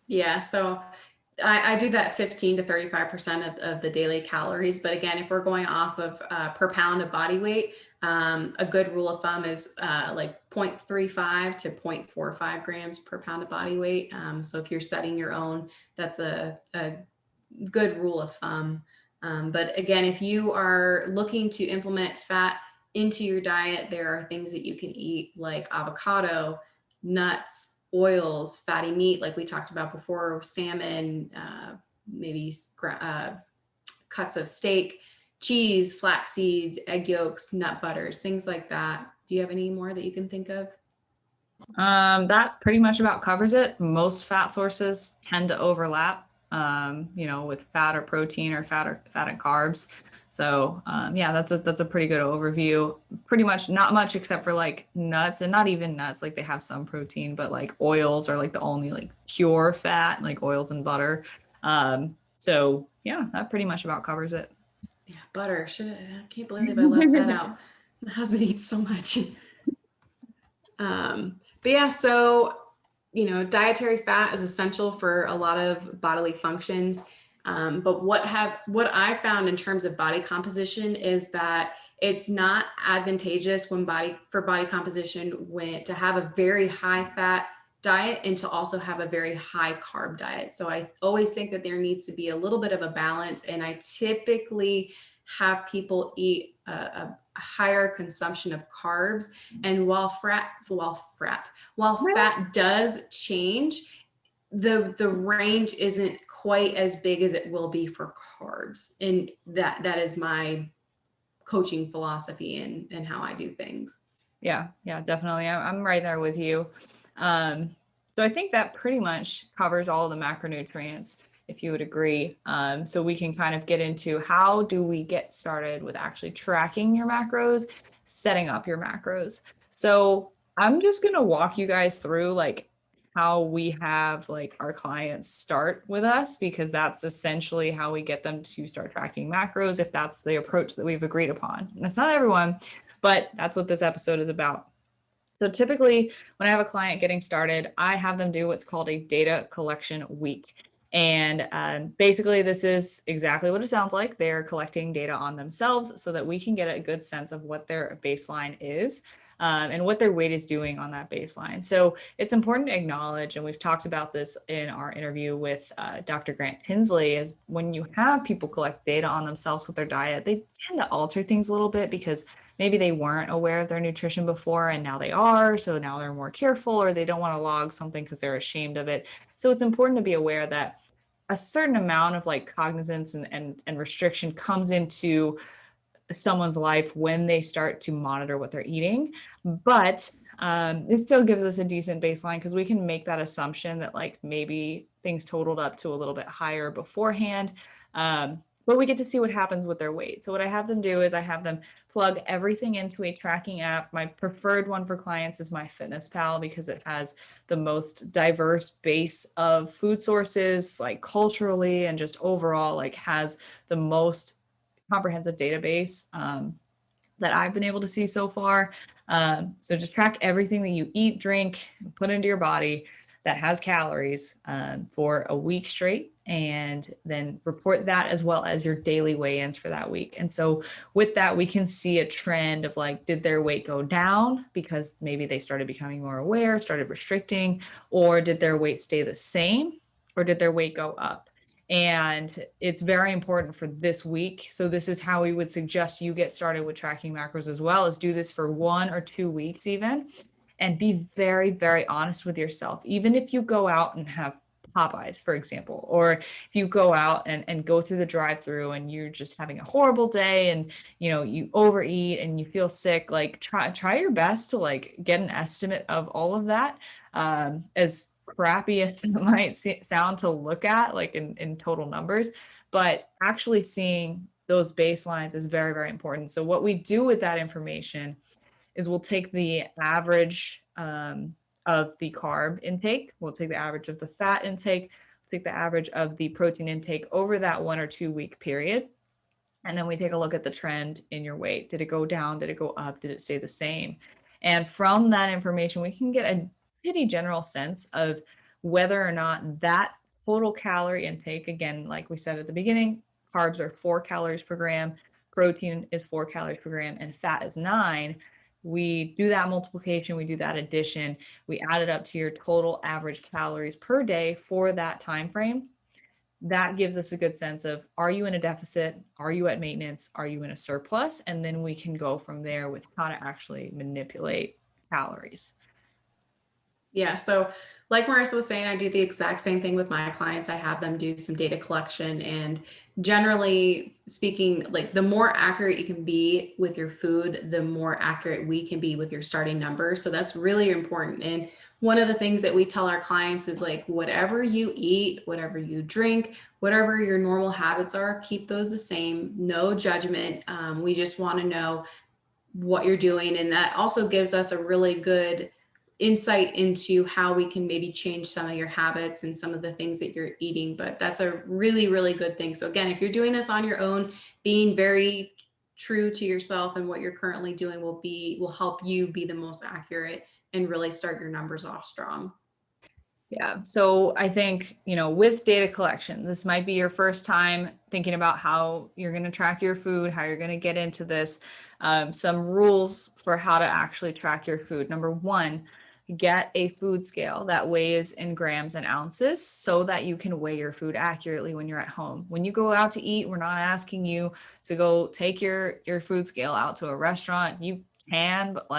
Yeah. So I do that 15 to 35% of the daily calories. But again, if we're going off of per pound of body weight, a good rule of thumb is like 0.35 to 0.45 grams per pound of body weight. So if you're setting your own, that's a good rule of thumb. But again, if you are looking to implement fat into your diet, there are things that you can eat like avocado, nuts, oils, fatty meat, like we talked about before, salmon, maybe cuts of steak, cheese, flax seeds, egg yolks, nut butters, things like that. Do you have any more that you can think of? That pretty much about covers it. Most fat sources tend to overlap, with fat or protein or fat and carbs. So yeah, that's a pretty good overview. Pretty much not much except for like nuts, and not even nuts. Like they have some protein, but like oils are like the only like pure fat, like oils and butter. So yeah, that pretty much about covers it. Yeah, butter. I can't believe I left that out. My husband eats so much. But yeah, so dietary fat is essential for a lot of bodily functions. But what I found in terms of body composition is that it's not advantageous for body composition to have a very high fat diet and to also have a very high carb diet. So I always think that there needs to be a little bit of a balance, and I typically have people eat a higher consumption of carbs. And while fat does change, the range isn't quite as big as it will be for carbs. And that is my coaching philosophy and how I do things. Yeah, definitely. I'm right there with you. So I think that pretty much covers all the macronutrients, if you would agree. So we can kind of get into how do we get started with actually tracking your macros, setting up your macros. So I'm just going to walk you guys through like how we have like our clients start with us, because that's essentially how we get them to start tracking macros, if that's the approach that we've agreed upon. And it's not everyone, but that's what this episode is about. So typically, when I have a client getting started, I have them do what's called a data collection week. And basically, this is exactly what it sounds like. They're collecting data on themselves so that we can get a good sense of what their baseline is, and what their weight is doing on that baseline. So it's important to acknowledge, and we've talked about this in our interview with Dr. Grant Tinsley, is when you have people collect data on themselves with their diet, they tend to alter things a little bit because maybe they weren't aware of their nutrition before and now they are. So now they're more careful, or they don't want to log something because they're ashamed of it. So it's important to be aware that a certain amount of like cognizance and restriction comes into someone's life when they start to monitor what they're eating. But it still gives us a decent baseline, because we can make that assumption that like maybe things totaled up to a little bit higher beforehand. But we get to see what happens with their weight. So what I have them do is I have them plug everything into a tracking app. My preferred one for clients is MyFitnessPal, because it has the most diverse base of food sources, like culturally and just overall, like has the most comprehensive database that I've been able to see so far. So just track everything that you eat, drink, put into your body that has calories for a week straight, and then report that as well as your daily weigh-ins for that week. And so with that, we can see a trend of like, did their weight go down because maybe they started becoming more aware, started restricting, or did their weight stay the same, or did their weight go up? And it's very important for this week. So this is how we would suggest you get started with tracking macros as well, is do this for 1 or 2 weeks even, and be very, very honest with yourself. Even if you go out and have Popeyes, for example, or if you go out and go through the drive-through and you're just having a horrible day and you overeat and you feel sick, like try your best to like get an estimate of all of that, as crappy as it might sound to look at, like in total numbers, but actually seeing those baselines is very, very important. So what we do with that information is we'll take the average of the carb intake, we'll take the average of the fat intake, take the average of the protein intake over that 1 or 2 week period. And then we take a look at the trend in your weight. Did it go down? Did it go up? Did it stay the same? And from that information, we can get a pretty general sense of whether or not that total calorie intake, again, like we said at the beginning, carbs are 4 calories per gram, protein is 4 calories per gram, and fat is 9. We do that multiplication, we do that addition, we add it up to your total average calories per day for that time frame. That gives us a good sense of, are you in a deficit? Are you at maintenance? Are you in a surplus? And then we can go from there with how to actually manipulate calories. Yeah. So, like Marissa was saying, I do the exact same thing with my clients. I have them do some data collection. And generally speaking, like the more accurate you can be with your food, the more accurate we can be with your starting numbers. So, that's really important. And one of the things that we tell our clients is like, whatever you eat, whatever you drink, whatever your normal habits are, keep those the same, no judgment. We just want to know what you're doing. And that also gives us a really good insight into how we can maybe change some of your habits and some of the things that you're eating. But that's a really, really good thing. So again, if you're doing this on your own, being very true to yourself and what you're currently doing will help you be the most accurate and really start your numbers off strong. Yeah. So I think, with data collection, this might be your first time thinking about how you're going to track your food, how you're going to get into this. Some rules for how to actually track your food. Number one, get a food scale that weighs in grams and ounces so that you can weigh your food accurately when you're at home. When you go out to eat, we're not asking you to go take your food scale out to a restaurant. You can, but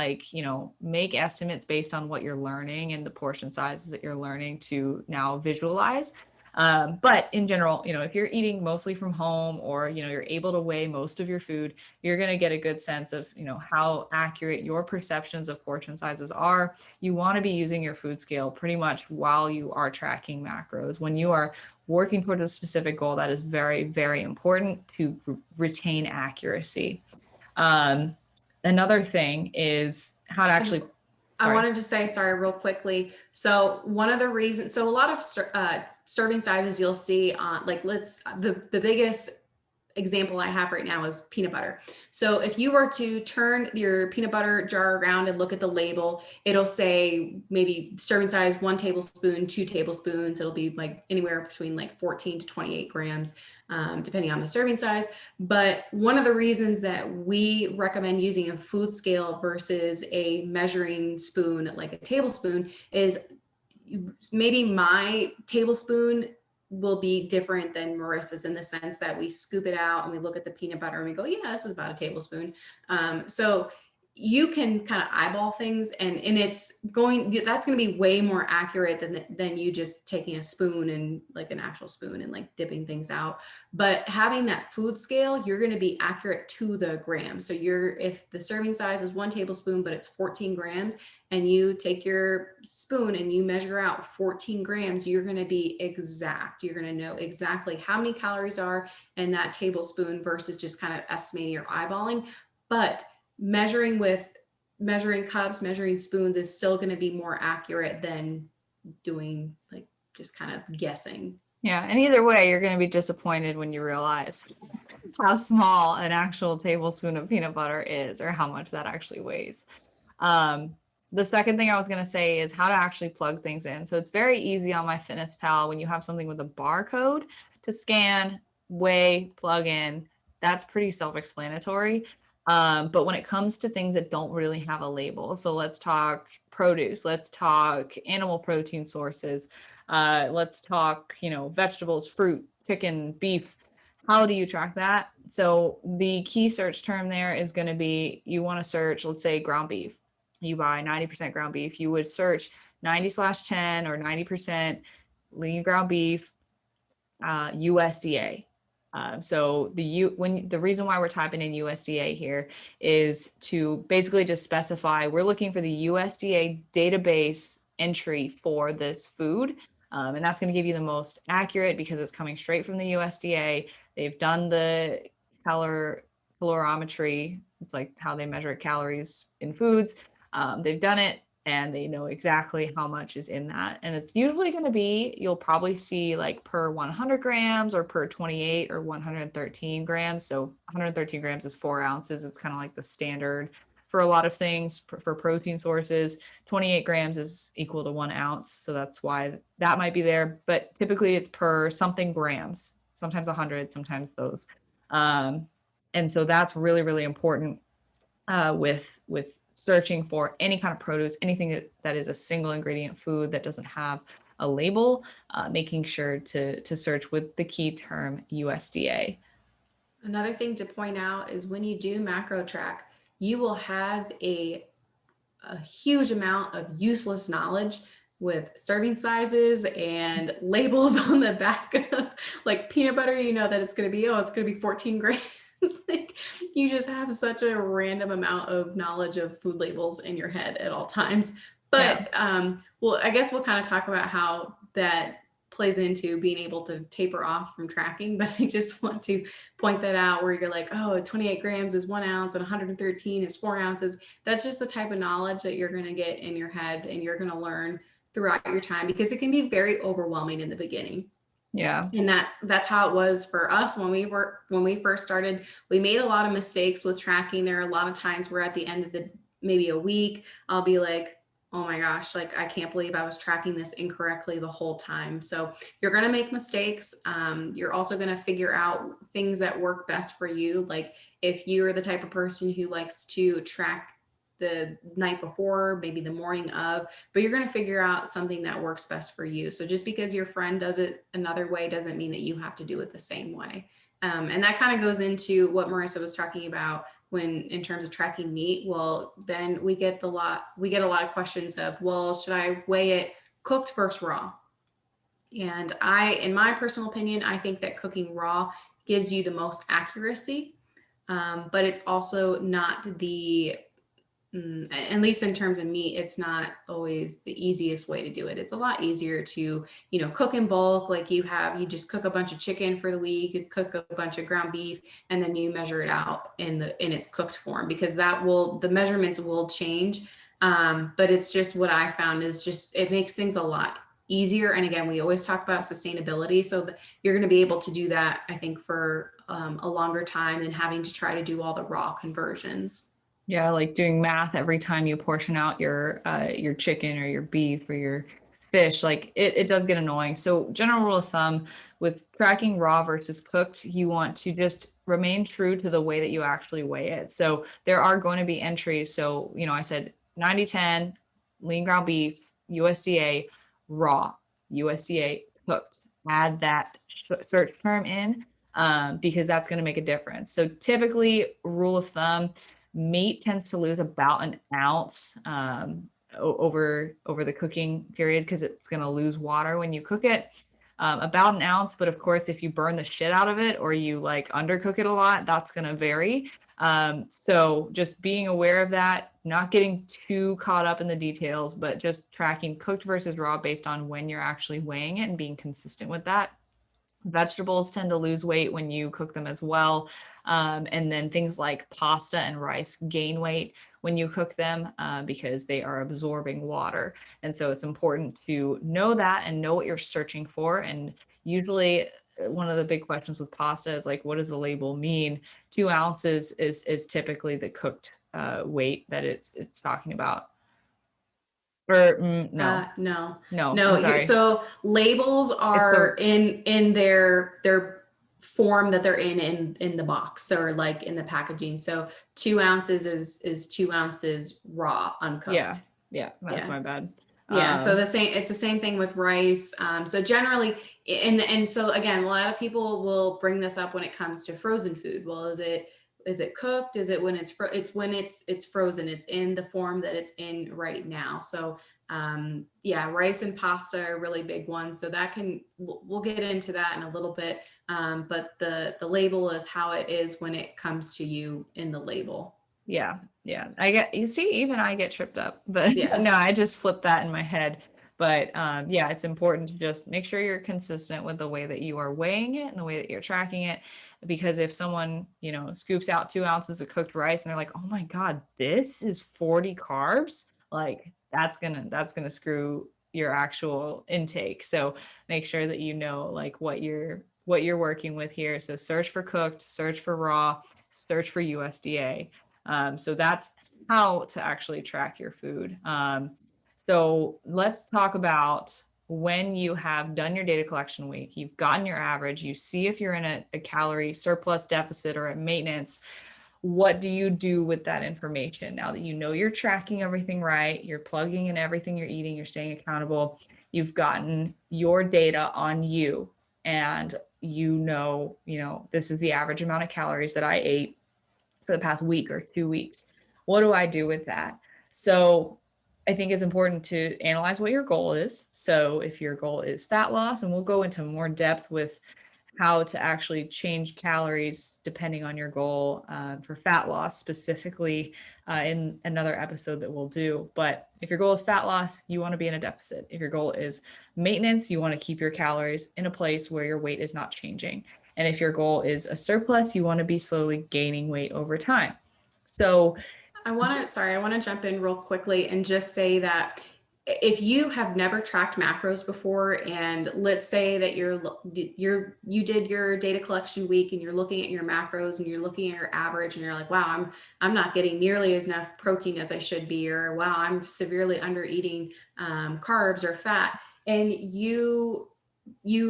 make estimates based on what you're learning and the portion sizes that you're learning to now visualize. But in general, if you're eating mostly from home, or, you're able to weigh most of your food, you're going to get a good sense of, how accurate your perceptions of portion sizes are. You want to be using your food scale pretty much while you are tracking macros. When you are working towards a specific goal, that is very, very important to retain accuracy. Another thing is how to actually. I wanted to say, sorry, real quickly. So one of the reasons, so a lot of serving sizes you'll see on, like, the biggest example I have right now is peanut butter. So if you were to turn your peanut butter jar around and look at the label, it'll say maybe serving size 1 tablespoon, 2 tablespoons. It'll be like anywhere between like 14 to 28 grams, depending on the serving size. But one of the reasons that we recommend using a food scale versus a measuring spoon, like a tablespoon, is maybe my tablespoon will be different than Marissa's in the sense that we scoop it out and we look at the peanut butter and we go, yeah, this is about a tablespoon. So you can kind of eyeball things, and that's going to be way more accurate than you just taking a spoon and like an actual spoon and like dipping things out. But having that food scale, you're going to be accurate to the gram. So if the serving size is 1 tablespoon, but it's 14 grams, and you take your spoon and you measure out 14 grams, you're going to be exact. You're going to know exactly how many calories are in that tablespoon versus just kind of estimating or eyeballing. But measuring cups, measuring spoons is still going to be more accurate than doing like just kind of guessing. Yeah. And either way, you're going to be disappointed when you realize how small an actual tablespoon of peanut butter is, or how much that actually weighs. The second thing I was going to say is how to actually plug things in. So it's very easy on MyFitnessPal when you have something with a barcode to scan, weigh, plug in. That's pretty self-explanatory. But when it comes to things that don't really have a label, so let's talk produce, let's talk animal protein sources, let's talk, vegetables, fruit, chicken, beef. How do you track that? So the key search term there is going to be, you want to search, let's say ground beef. You buy 90% ground beef. You would search 90/10 or 90% lean ground beef, USDA. So the reason why we're typing in USDA here is to basically just specify we're looking for the USDA database entry for this food. And that's going to give you the most accurate because it's coming straight from the USDA. They've done the calorimetry. It's like how they measure calories in foods. They've done it, and they know exactly how much is in that. And it's usually going to be, you'll probably see like per 100 grams or per 28 or 113 grams. So 113 grams is 4 ounces. It's kind of like the standard for a lot of things. For protein sources, 28 grams is equal to 1 ounce. So that's why that might be there. But typically it's per something grams, sometimes 100, sometimes those. And so that's really, really important with searching for any kind of produce, anything that is a single ingredient food that doesn't have a label, making sure to search with the key term USDA. Another thing to point out is when you do macro track, you will have a huge amount of useless knowledge with serving sizes and labels on the back of like peanut butter. You know that it's going to be, oh, it's going to be 14 grams. Like you just have such a random amount of knowledge of food labels in your head at all times. But well, I guess we'll kind of talk about how that plays into being able to taper off from tracking. But I just want to point that out where you're like, oh, 28 grams is 1 ounce and 113 is 4 ounces. That's just the type of knowledge that you're going to get in your head and you're going to learn throughout your time, because it can be very overwhelming in the beginning. Yeah. And that's how it was for us when we first started. We made a lot of mistakes with tracking. There are a lot of times where at the end of maybe a week, I'll be like, oh my gosh, like I can't believe I was tracking this incorrectly the whole time. So you're going to make mistakes. You're also going to figure out things that work best for you. Like if you're the type of person who likes to track the night before, maybe the morning of, but you're going to figure out something that works best for you. So just because your friend does it another way doesn't mean that you have to do it the same way. And that kind of goes into what Marissa was talking about when in terms of tracking meat. Well, then we get a lot of questions of, well, should I weigh it cooked versus raw? And in my personal opinion, I think that cooking raw gives you the most accuracy, but it's also not at least in terms of meat, it's not always the easiest way to do it. It's a lot easier to, cook in bulk. Like you just cook a bunch of chicken for the week, you cook a bunch of ground beef, and then you measure it out in its cooked form, because the measurements will change. But it's just what I found is it makes things a lot easier. And again, we always talk about sustainability. So you're going to be able to do that, I think, for a longer time than having to try to do all the raw conversions. Yeah, like doing math every time you portion out your chicken or your beef or your fish, like it does get annoying. So general rule of thumb with tracking raw versus cooked, you want to just remain true to the way that you actually weigh it. So there are going to be entries. So, I said 90-10, lean ground beef, USDA, raw, USDA, cooked. Add that search term in because that's going to make a difference. So typically, rule of thumb, meat tends to lose about an ounce over the cooking period because it's going to lose water when you cook it. About an ounce, but of course, if you burn the shit out of it or you like undercook it a lot, that's going to vary. So just being aware of that, not getting too caught up in the details, but just tracking cooked versus raw based on when you're actually weighing it and being consistent with that. Vegetables tend to lose weight when you cook them as well. And then things like pasta and rice gain weight when you cook them because they are absorbing water. And so it's important to know that and know what you're searching for. And usually one of the big questions with pasta is like, what does the label mean? 2 ounces is typically the cooked weight that it's talking about. Or no. I'm sorry. So labels are in their form that they're in the box or like in the packaging. So 2 ounces is 2 ounces raw, uncooked. Yeah, that's my bad. Yeah, so it's the same thing with rice. So generally, and so again, a lot of people will bring this up when it comes to frozen food. Well, is it cooked? Is it when it's frozen? It's in the form that it's in right now. So rice and pasta are really big ones. So we'll get into that in a little bit. But the label is how it is when it comes to you in the label. Yeah. Even I get tripped up, but no, I just flip that in my head. But it's important to just make sure you're consistent with the way that you are weighing it and the way that you're tracking it. Because if someone, scoops out 2 ounces of cooked rice and they're like, oh my God, this is 40 carbs, like that's gonna screw your actual intake. So make sure that you know like what you're working with here. So search for cooked, search for raw, search for USDA. So that's how to actually track your food. So let's talk about when you have done your data collection week, you've gotten your average, you see if you're in a calorie surplus, deficit, or a maintenance. What do you do with that information now that you know you're tracking everything right, you're plugging in everything you're eating, you're staying accountable, you've gotten your data on you, and this is the average amount of calories that I ate for the past week or 2 weeks. What do I do with that? So I think it's important to analyze what your goal is. So if your goal is fat loss, and we'll go into more depth with how to actually change calories depending on your goal for fat loss specifically in another episode that we'll do. But if your goal is fat loss, you want to be in a deficit. If your goal is maintenance, you want to keep your calories in a place where your weight is not changing. And if your goal is a surplus, you want to be slowly gaining weight over time. So I want to jump in real quickly and just say that if you have never tracked macros before, and let's say that you did your data collection week and you're looking at your macros and you're looking at your average and you're like, wow, I'm not getting nearly as enough protein as I should be, or wow, I'm severely under eating carbs or fat, and you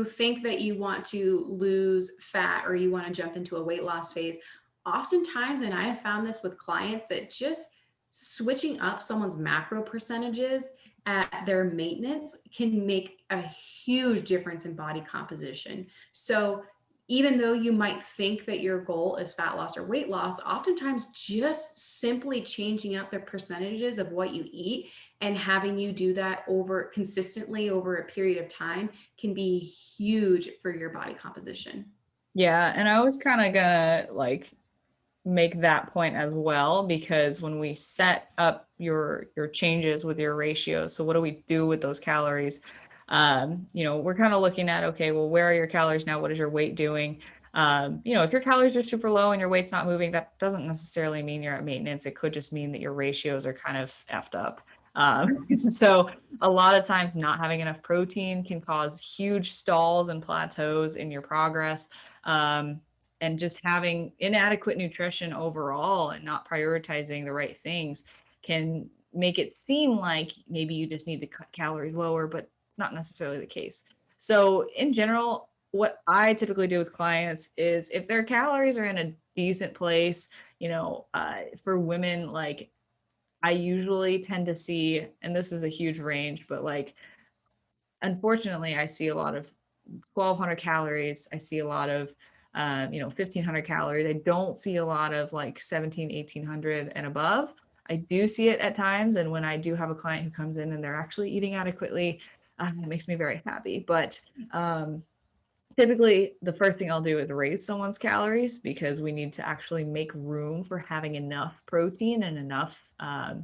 think that you want to lose fat or you want to jump into a weight loss phase. Oftentimes, and I have found this with clients, that just switching up someone's macro percentages at their maintenance can make a huge difference in body composition. So even though you might think that your goal is fat loss or weight loss, oftentimes just simply changing up the percentages of what you eat and having you do that consistently over a period of time can be huge for your body composition. yeah, and I was kind of gonna make that point as well, because when we set up your changes with your ratio, so what do we do with those calories? We're kind of looking at, okay, well, where are your calories now? What is your weight doing? If your calories are super low and your weight's not moving, that doesn't necessarily mean you're at maintenance. It could just mean that your ratios are kind of effed up. So a lot of times not having enough protein can cause huge stalls and plateaus in your progress. And just having inadequate nutrition overall and not prioritizing the right things can make it seem like maybe you just need to cut calories lower, but not necessarily the case. So in general, what I typically do with clients is if their calories are in a decent place, for women, like I usually tend to see, and this is a huge range, but unfortunately, I see a lot of 1,200 calories. I see a lot of 1,500 calories. I don't see a lot of 17, 1,800 and above. I do see it at times. And when I do have a client who comes in and they're actually eating adequately, it makes me very happy. But typically, the first thing I'll do is raise someone's calories, because we need to actually make room for having enough protein and enough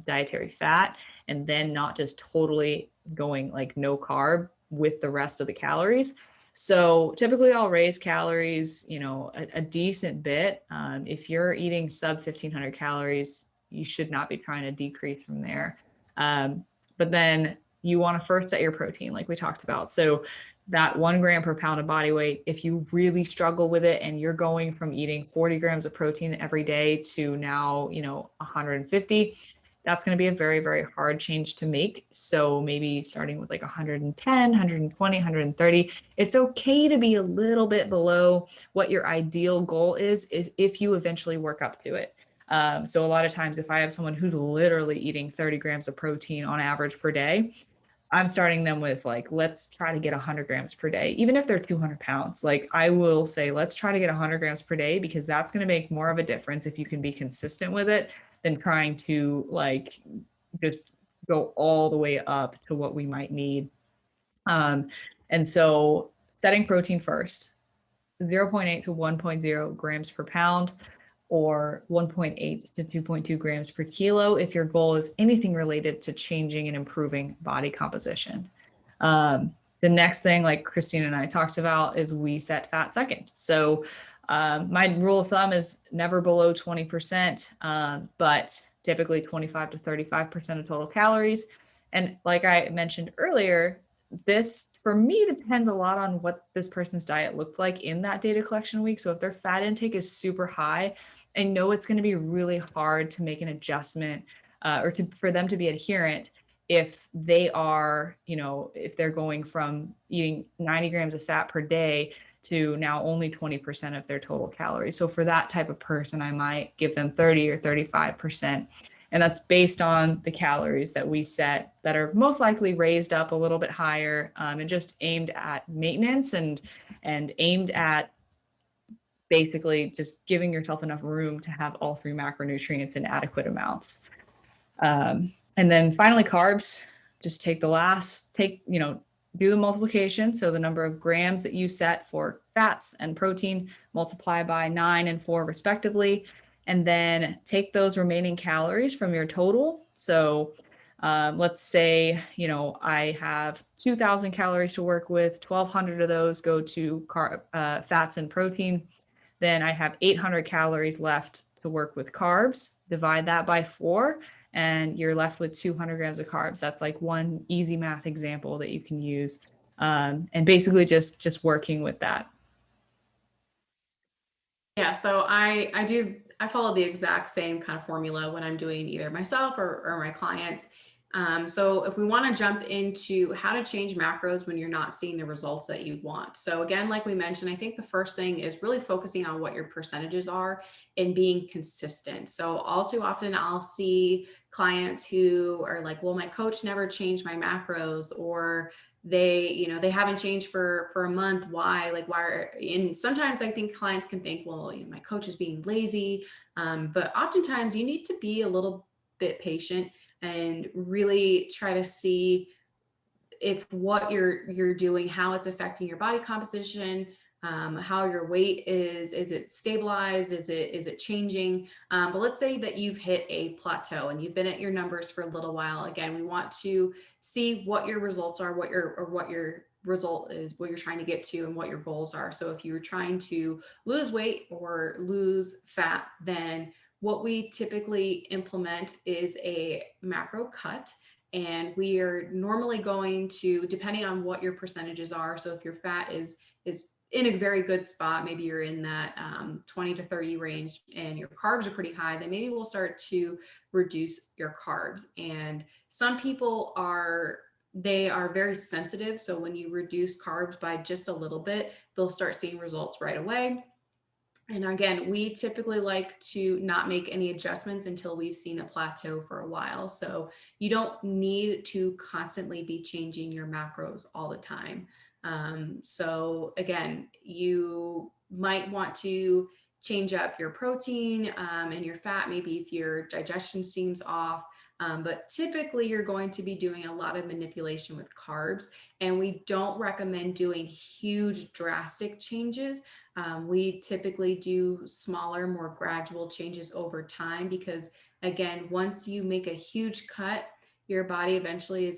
dietary fat, and then not just totally going no carb with the rest of the calories. So typically I'll raise calories, a decent bit. If you're eating sub 1,500 calories, you should not be trying to decrease from there. But then you want to first set your protein, like we talked about. So that 1 gram per pound of body weight, if you really struggle with it and you're going from eating 40 grams of protein every day to now, 150, that's going to be a very, very hard change to make. So maybe starting with 110, 120, 130, it's okay to be a little bit below what your ideal goal is if you eventually work up to it. So a lot of times if I have someone who's literally eating 30 grams of protein on average per day, I'm starting them with let's try to get 100 grams per day, even if they're 200 pounds. I will say, let's try to get 100 grams per day, because that's going to make more of a difference if you can be consistent with it than trying to just go all the way up to what we might need. And so setting protein first, 0.8 to 1.0 grams per pound, or 1.8 to 2.2 grams per kilo if your goal is anything related to changing and improving body composition. The next thing, like Christine and I talked about, is we set fat second. So my rule of thumb is never below 20%, but typically 25 to 35% of total calories. And like I mentioned earlier, this for me depends a lot on what this person's diet looked like in that data collection week. So if their fat intake is super high, I know it's going to be really hard to make an adjustment for them to be adherent if they are, if they're going from eating 90 grams of fat per day to now only 20% of their total calories. So for that type of person, I might give them 30 or 35%. And that's based on the calories that we set that are most likely raised up a little bit higher, and just aimed at maintenance and aimed at basically just giving yourself enough room to have all three macronutrients in adequate amounts. And then finally, carbs, just do the multiplication. So the number of grams that you set for fats and protein, multiply by 9 and 4 respectively, and then take those remaining calories from your total. So let's say, I have 2,000 calories to work with, 1,200 of those go to fats and protein. Then I have 800 calories left to work with carbs. Divide that by 4, and you're left with 200 grams of carbs. That's like one easy math example that you can use, and basically just working with that. Yeah, so I follow the exact same kind of formula when I'm doing either myself or my clients. So if we want to jump into how to change macros when you're not seeing the results that you want. So again, like we mentioned, I think the first thing is really focusing on what your percentages are and being consistent. So all too often I'll see clients who are like, well, my coach never changed my macros, or they haven't changed for a month. Why? Like, and sometimes I think clients can think, well, my coach is being lazy. But oftentimes you need to be a little bit patient and really try to see if what you're doing, how it's affecting your body composition, how your weight is it stabilized, is it changing? But let's say that you've hit a plateau and you've been at your numbers for a little while. Again, we want to see what your results are, what your result is, what you're trying to get to, and what your goals are. So if you're trying to lose weight or lose fat, then what we typically implement is a macro cut. And we are normally going to, depending on what your percentages are. So if your fat is in a very good spot, maybe you're in that 20 to 30 range and your carbs are pretty high, then maybe we'll start to reduce your carbs. And some people are very sensitive. So when you reduce carbs by just a little bit, they'll start seeing results right away. And again, we typically like to not make any adjustments until we've seen a plateau for a while. So you don't need to constantly be changing your macros all the time. So again, you might want to change up your protein and your fat, maybe if your digestion seems off. But typically you're going to be doing a lot of manipulation with carbs, and we don't recommend doing huge drastic changes. We typically do smaller, more gradual changes over time, because again, once you make a huge cut, your body eventually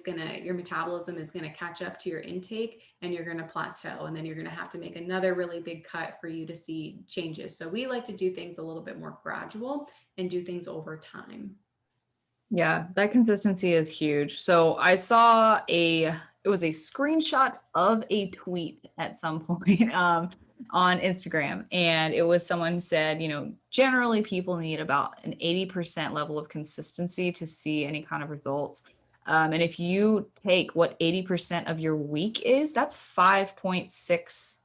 your metabolism is going to catch up to your intake, and you're going to plateau, and then you're going to have to make another really big cut for you to see changes. So we like to do things a little bit more gradual and do things over time. Yeah, that consistency is huge. So I saw it was a screenshot of a tweet at some point on Instagram. And it was someone said, generally people need about an 80% level of consistency to see any kind of results. And if you take what 80% of your week is, that's 5.6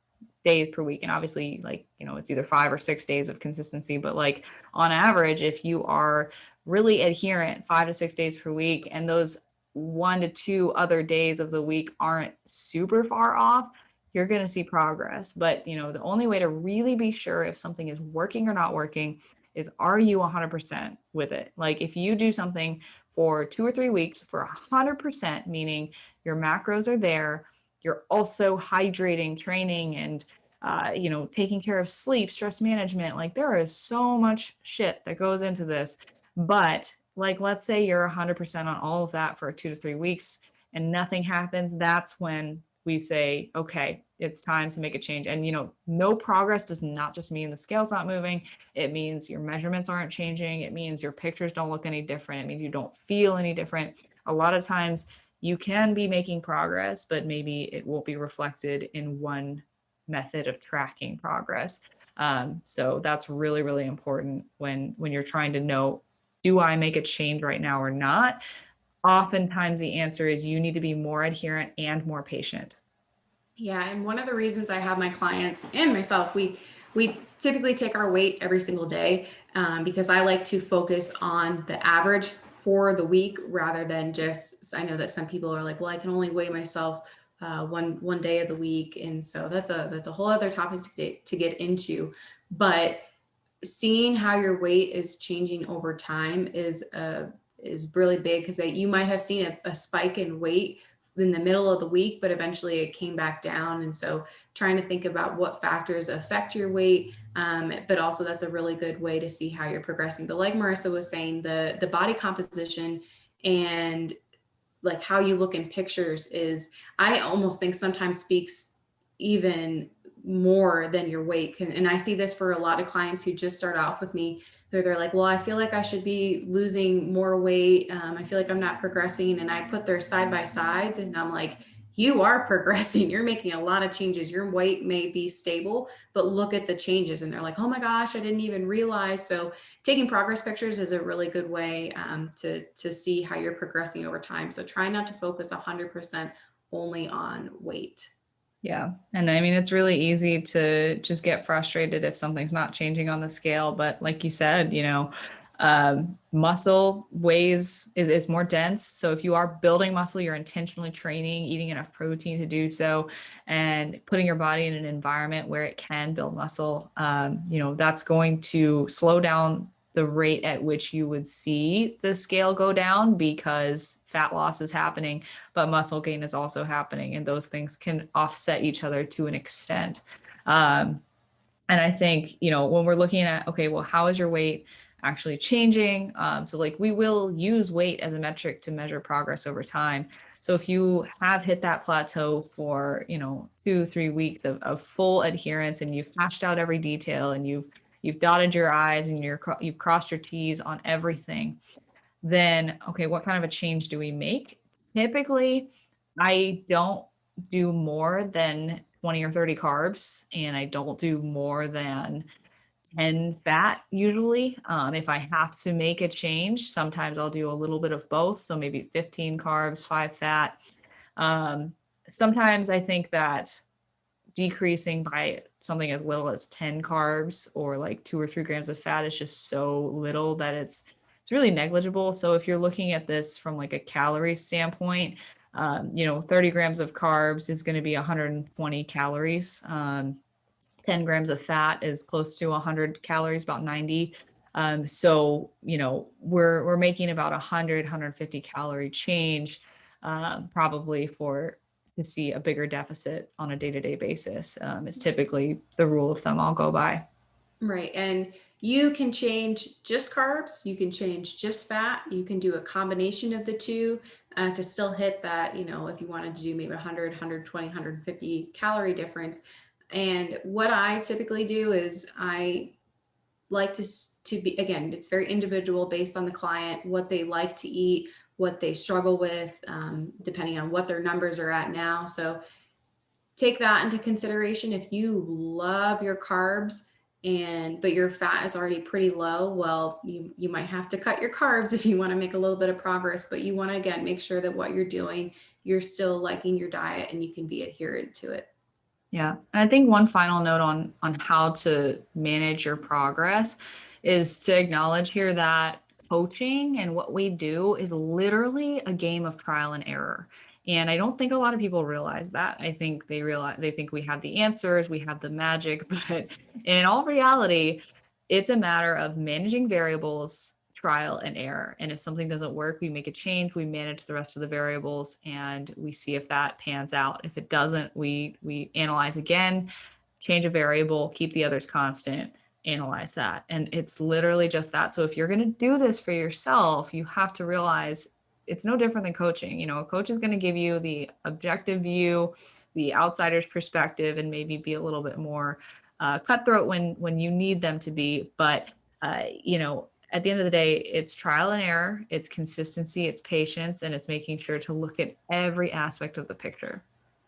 days per week. And obviously, it's either 5 or 6 days of consistency, but like on average, if you are really adherent 5 to 6 days per week, and those 1 to 2 other days of the week aren't super far off, you're going to see progress. But the only way to really be sure if something is working or not working is, are you 100% with it? Like if you do something for 2 or 3 weeks for 100%, meaning your macros are there, you're also hydrating, training, and taking care of sleep, stress management. Like there is so much shit that goes into this. But like, let's say you're 100% on all of that for 2 to 3 weeks and nothing happens. That's when we say, okay, it's time to make a change. And, no progress does not just mean the scale's not moving. It means your measurements aren't changing. It means your pictures don't look any different. It means you don't feel any different. A lot of times you can be making progress, but maybe it won't be reflected in one method of tracking progress. So that's really, really important when you're trying to know do I make a change right now or not? Oftentimes the answer is you need to be more adherent and more patient. Yeah, and one of the reasons I have my clients and myself, we typically take our weight every single day, because I like to focus on the average for the week rather than just. I know that some people are like, well, I can only weigh myself one day of the week, and so that's a whole other topic to get into. But seeing how your weight is changing over time is really big, because that you might have seen a spike in weight in the middle of the week, but eventually it came back down. And so trying to think about what factors affect your weight, but also that's a really good way to see how you're progressing. But like Marissa was saying, the body composition and like how you look in pictures is, I almost think sometimes speaks even more than your weight. And I see this for a lot of clients who just start off with me. They're like, well, I feel like I should be losing more weight. I feel like I'm not progressing. And I put their side by sides and I'm like, you are progressing. You're making a lot of changes. Your weight may be stable, but look at the changes. And they're like, oh my gosh, I didn't even realize. So taking progress pictures is a really good way to see how you're progressing over time. So try not to focus 100% only on weight. Yeah. And I mean, it's really easy to just get frustrated if something's not changing on the scale. But like you said, muscle is more dense. So if you are building muscle, you're intentionally training, eating enough protein to do so, and putting your body in an environment where it can build muscle, that's going to slow down the rate at which you would see the scale go down because fat loss is happening, but muscle gain is also happening. And those things can offset each other to an extent. And I think, when we're looking at, okay, well, how is your weight actually changing? So like we will use weight as a metric to measure progress over time. So if you have hit that plateau for, 2, 3 weeks of full adherence and you've hashed out every detail and you've dotted your I's and you've crossed your T's on everything, then okay, what kind of a change do we make? Typically, I don't do more than 20 or 30 carbs, and I don't do more than 10 fat usually. If I have to make a change, sometimes I'll do a little bit of both. So maybe 15 carbs, 5 fat. Um, Sometimes I think that decreasing by something as little as 10 carbs or like 2 or 3 grams of fat is just so little that it's really negligible. So if you're looking at this from like a calorie standpoint, 30 grams of carbs is going to be 120 calories. 10 grams of fat is close to 100 calories, about 90. So, we're making about 150 calorie change, probably to see a bigger deficit on a day-to-day basis, is typically the rule of thumb I'll go by. Right. And you can change just carbs, you can change just fat, you can do a combination of the two to still hit that, if you wanted to do maybe 100, 120, 150 calorie difference. And what I typically do is I like to be, again, it's very individual based on the client, what they like to eat, what they struggle with, depending on what their numbers are at now. So take that into consideration. If you love your carbs but your fat is already pretty low, well, you might have to cut your carbs if you want to make a little bit of progress, but you want to, again, make sure that what you're doing, you're still liking your diet and you can be adherent to it. Yeah. And I think one final note on how to manage your progress is to acknowledge here that coaching and what we do is literally a game of trial and error. And I don't think a lot of people realize that. I think they think we have the answers, we have the magic, but in all reality, it's a matter of managing variables, trial and error. And if something doesn't work, we make a change, we manage the rest of the variables, and we see if that pans out. If it doesn't, we analyze again, change a variable, keep the others constant, analyze that. And it's literally just that. So if you're going to do this for yourself, you have to realize it's no different than coaching. A coach is going to give you the objective view, the outsider's perspective, and maybe be a little bit more cutthroat when you need them to be. But at the end of the day, it's trial and error, it's consistency, it's patience, and it's making sure to look at every aspect of the picture.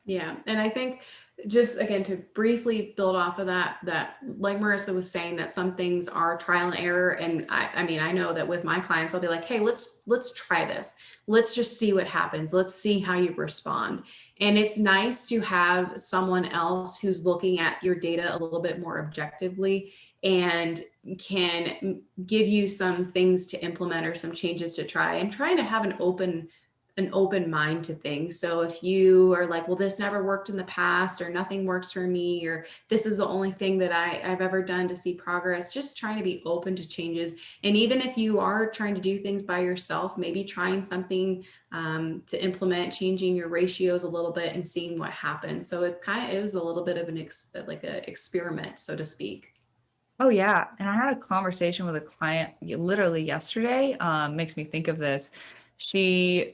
Yeah. And I think just again, to briefly build off of that, like Marissa was saying, that some things are trial and error. And I mean, I know that with my clients, I'll be like, hey, let's try this. Let's just see what happens. Let's see how you respond. And it's nice to have someone else who's looking at your data a little bit more objectively and can give you some things to implement or some changes to try, and trying to have an open mind to things. So if you are like, well, this never worked in the past, or nothing works for me, or this is the only thing that I've ever done to see progress, just trying to be open to changes. And even if you are trying to do things by yourself, maybe trying something to implement, changing your ratios a little bit and seeing what happens. So it was a little bit of an experiment, so to speak. Oh yeah. And I had a conversation with a client literally yesterday. Makes me think of this.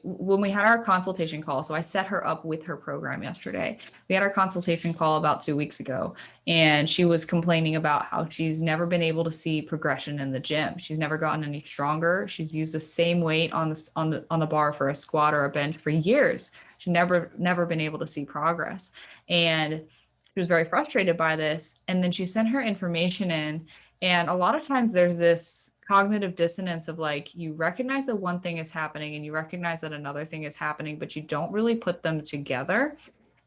When we had our consultation call, so I set her up with her program yesterday. We had our consultation call about 2 weeks ago, and she was complaining about how she's never been able to see progression in the gym. She's never gotten any stronger. She's used the same weight on the bar for a squat or a bench for years. She's never been able to see progress. And she was very frustrated by this. And then she sent her information in. And a lot of times there's this cognitive dissonance of like, you recognize that one thing is happening and you recognize that another thing is happening, but you don't really put them together.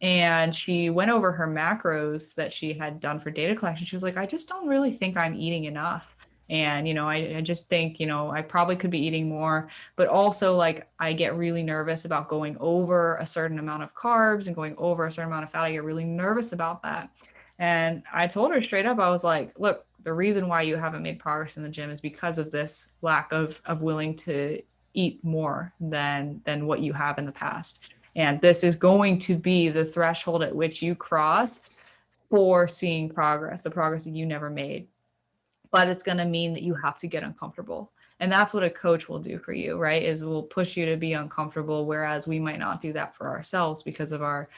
And she went over her macros that she had done for data collection. She was like, I just don't really think I'm eating enough. And, I just think, I probably could be eating more, but also like I get really nervous about going over a certain amount of carbs and going over a certain amount of fat. I get really nervous about that. And I told her straight up, I was like, look, the reason why you haven't made progress in the gym is because of this lack of willing to eat more than what you have in the past. And this is going to be the threshold at which you cross for seeing progress, the progress that you never made. But it's going to mean that you have to get uncomfortable. And that's what a coach will do for you, right? Is will push you to be uncomfortable, whereas we might not do that for ourselves because of our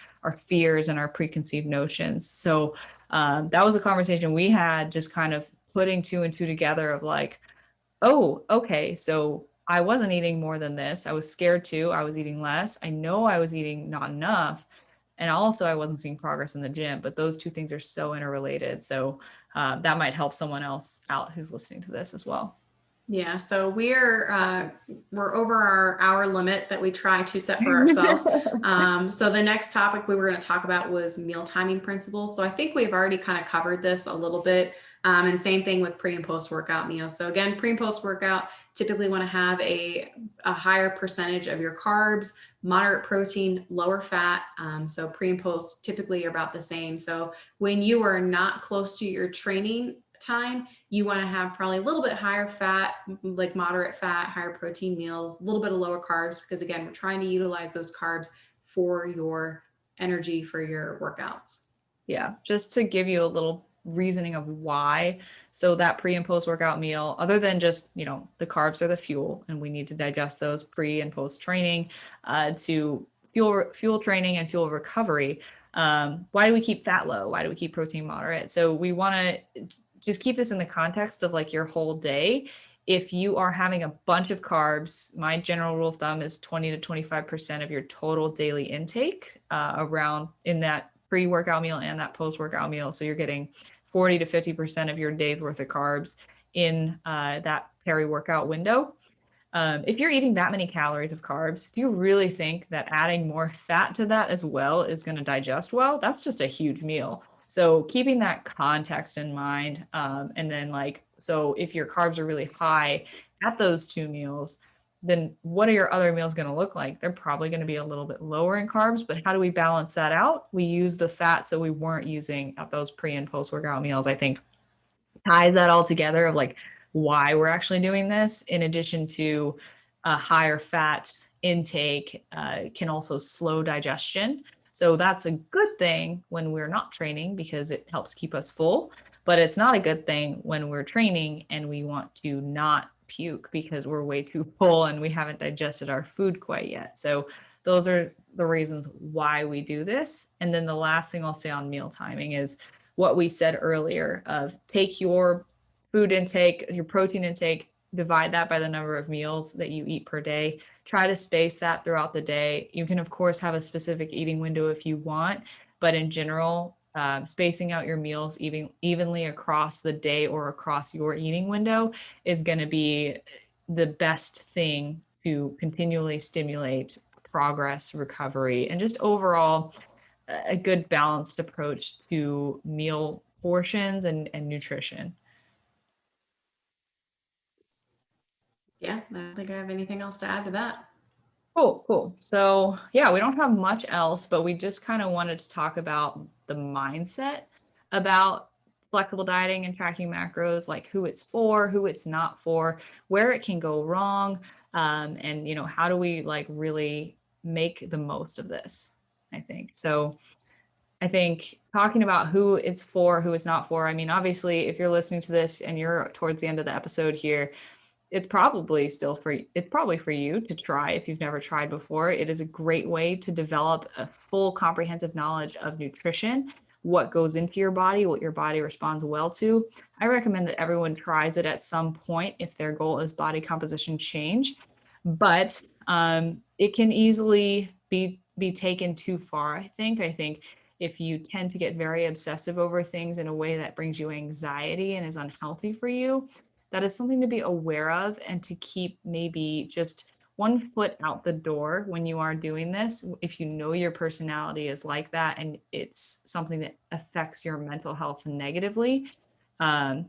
fears and our preconceived notions. So that was a conversation we had, just kind of putting two and two together of like, oh, okay, so I wasn't eating more than this. I was scared too. I was eating less. I know I was eating not enough. And also, I wasn't seeing progress in the gym, but those two things are so interrelated. So that might help someone else out who's listening to this as well. Yeah, so we're over our hour limit that we try to set for ourselves. So the next topic we were going to talk about was meal timing principles. So I think we've already kind of covered this a little bit. And same thing with pre and post workout meals. So again, pre and post workout, typically want to have a higher percentage of your carbs, moderate protein, lower fat. So pre and post typically are about the same. So when you are not close to your training time, you want to have probably a little bit higher fat, like moderate fat, higher protein meals, a little bit of lower carbs, because again, we're trying to utilize those carbs for your energy for your workouts. Yeah, just to give you a little reasoning of why. So that pre and post workout meal, other than just, the carbs are the fuel and we need to digest those pre and post training to fuel training and fuel recovery. Why do we keep fat low? Why do we keep protein moderate? So we want to just keep this in the context of like your whole day. If you are having a bunch of carbs, my general rule of thumb is 20 to 25% of your total daily intake around in that pre-workout meal and that post-workout meal. So you're getting 40 to 50% of your day's worth of carbs in that peri-workout window. If you're eating that many calories of carbs, do you really think that adding more fat to that as well is going to digest well? That's just a huge meal. So keeping that context in mind, and then so if your carbs are really high at those two meals, then what are your other meals going to look like? They're probably going to be a little bit lower in carbs, but how do we balance that out? We use the fats that we weren't using at those pre and post workout meals. I think ties that all together of like why we're actually doing this, in addition to a higher fat intake can also slow digestion. So that's a good thing when we're not training because it helps keep us full, but it's not a good thing when we're training and we want to not puke because we're way too full and we haven't digested our food quite yet. So those are the reasons why we do this. And then the last thing I'll say on meal timing is what we said earlier of take your food intake, your protein intake, divide that by the number of meals that you eat per day. Try to space that throughout the day. You can, of course, have a specific eating window if you want, But in general, spacing out your meals evenly across the day or across your eating window is going to be the best thing to continually stimulate progress, recovery, and just overall a good balanced approach to meal portions and nutrition. Yeah, I don't think I have anything else to add to that. Cool. So yeah, we don't have much else, but we just kind of wanted to talk about the mindset about flexible dieting and tracking macros, like who it's for, who it's not for, where it can go wrong, and how do we like really make the most of this, I think. So I think talking about who it's for, who it's not for. I mean, obviously, if you're listening to this and you're towards the end of the episode here, it's probably for you to try if you've never tried before. It is a great way to develop a full comprehensive knowledge of nutrition, what goes into your body, what your body responds well to. I recommend that everyone tries it at some point if their goal is body composition change, but it can easily be taken too far. I think if you tend to get very obsessive over things in a way that brings you anxiety and is unhealthy for you, that is something to be aware of and to keep maybe just one foot out the door when you are doing this. If you know your personality is like that and it's something that affects your mental health negatively,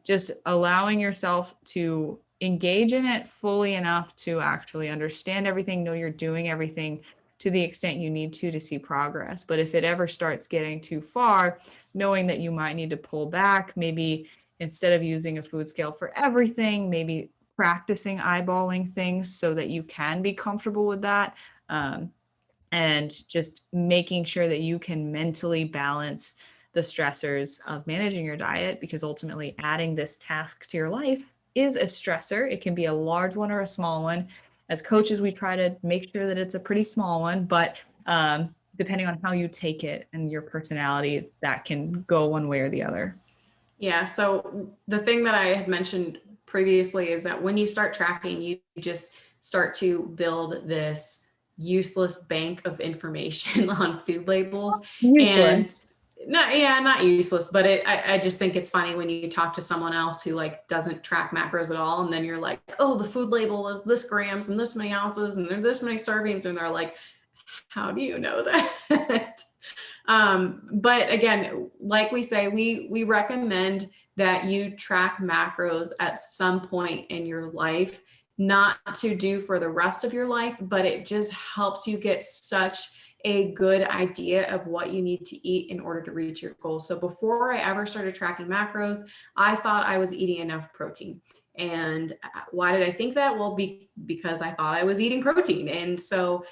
just allowing yourself to engage in it fully enough to actually understand everything, know you're doing everything to the extent you need to see progress. But if it ever starts getting too far, knowing that you might need to pull back, maybe instead of using a food scale for everything, maybe practicing eyeballing things so that you can be comfortable with that. And just making sure that you can mentally balance the stressors of managing your diet, because ultimately adding this task to your life is a stressor. It can be a large one or a small one. As coaches, we try to make sure that it's a pretty small one, but depending on how you take it and your personality, that can go one way or the other. Yeah. So the thing that I had mentioned previously is that when you start tracking, you just start to build this useless bank of information on food labels. And Useless. not useless, but I just think it's funny when you talk to someone else who like doesn't track macros at all. And then you're like, oh, the food label is this grams and this many ounces and there's this many servings. And they're like, how do you know that? But again, like we say, we recommend that you track macros at some point in your life, not to do for the rest of your life, but it just helps you get such a good idea of what you need to eat in order to reach your goals. So before I ever started tracking macros, I thought I was eating enough protein. And why did I think that? Well, because I thought I was eating protein. And so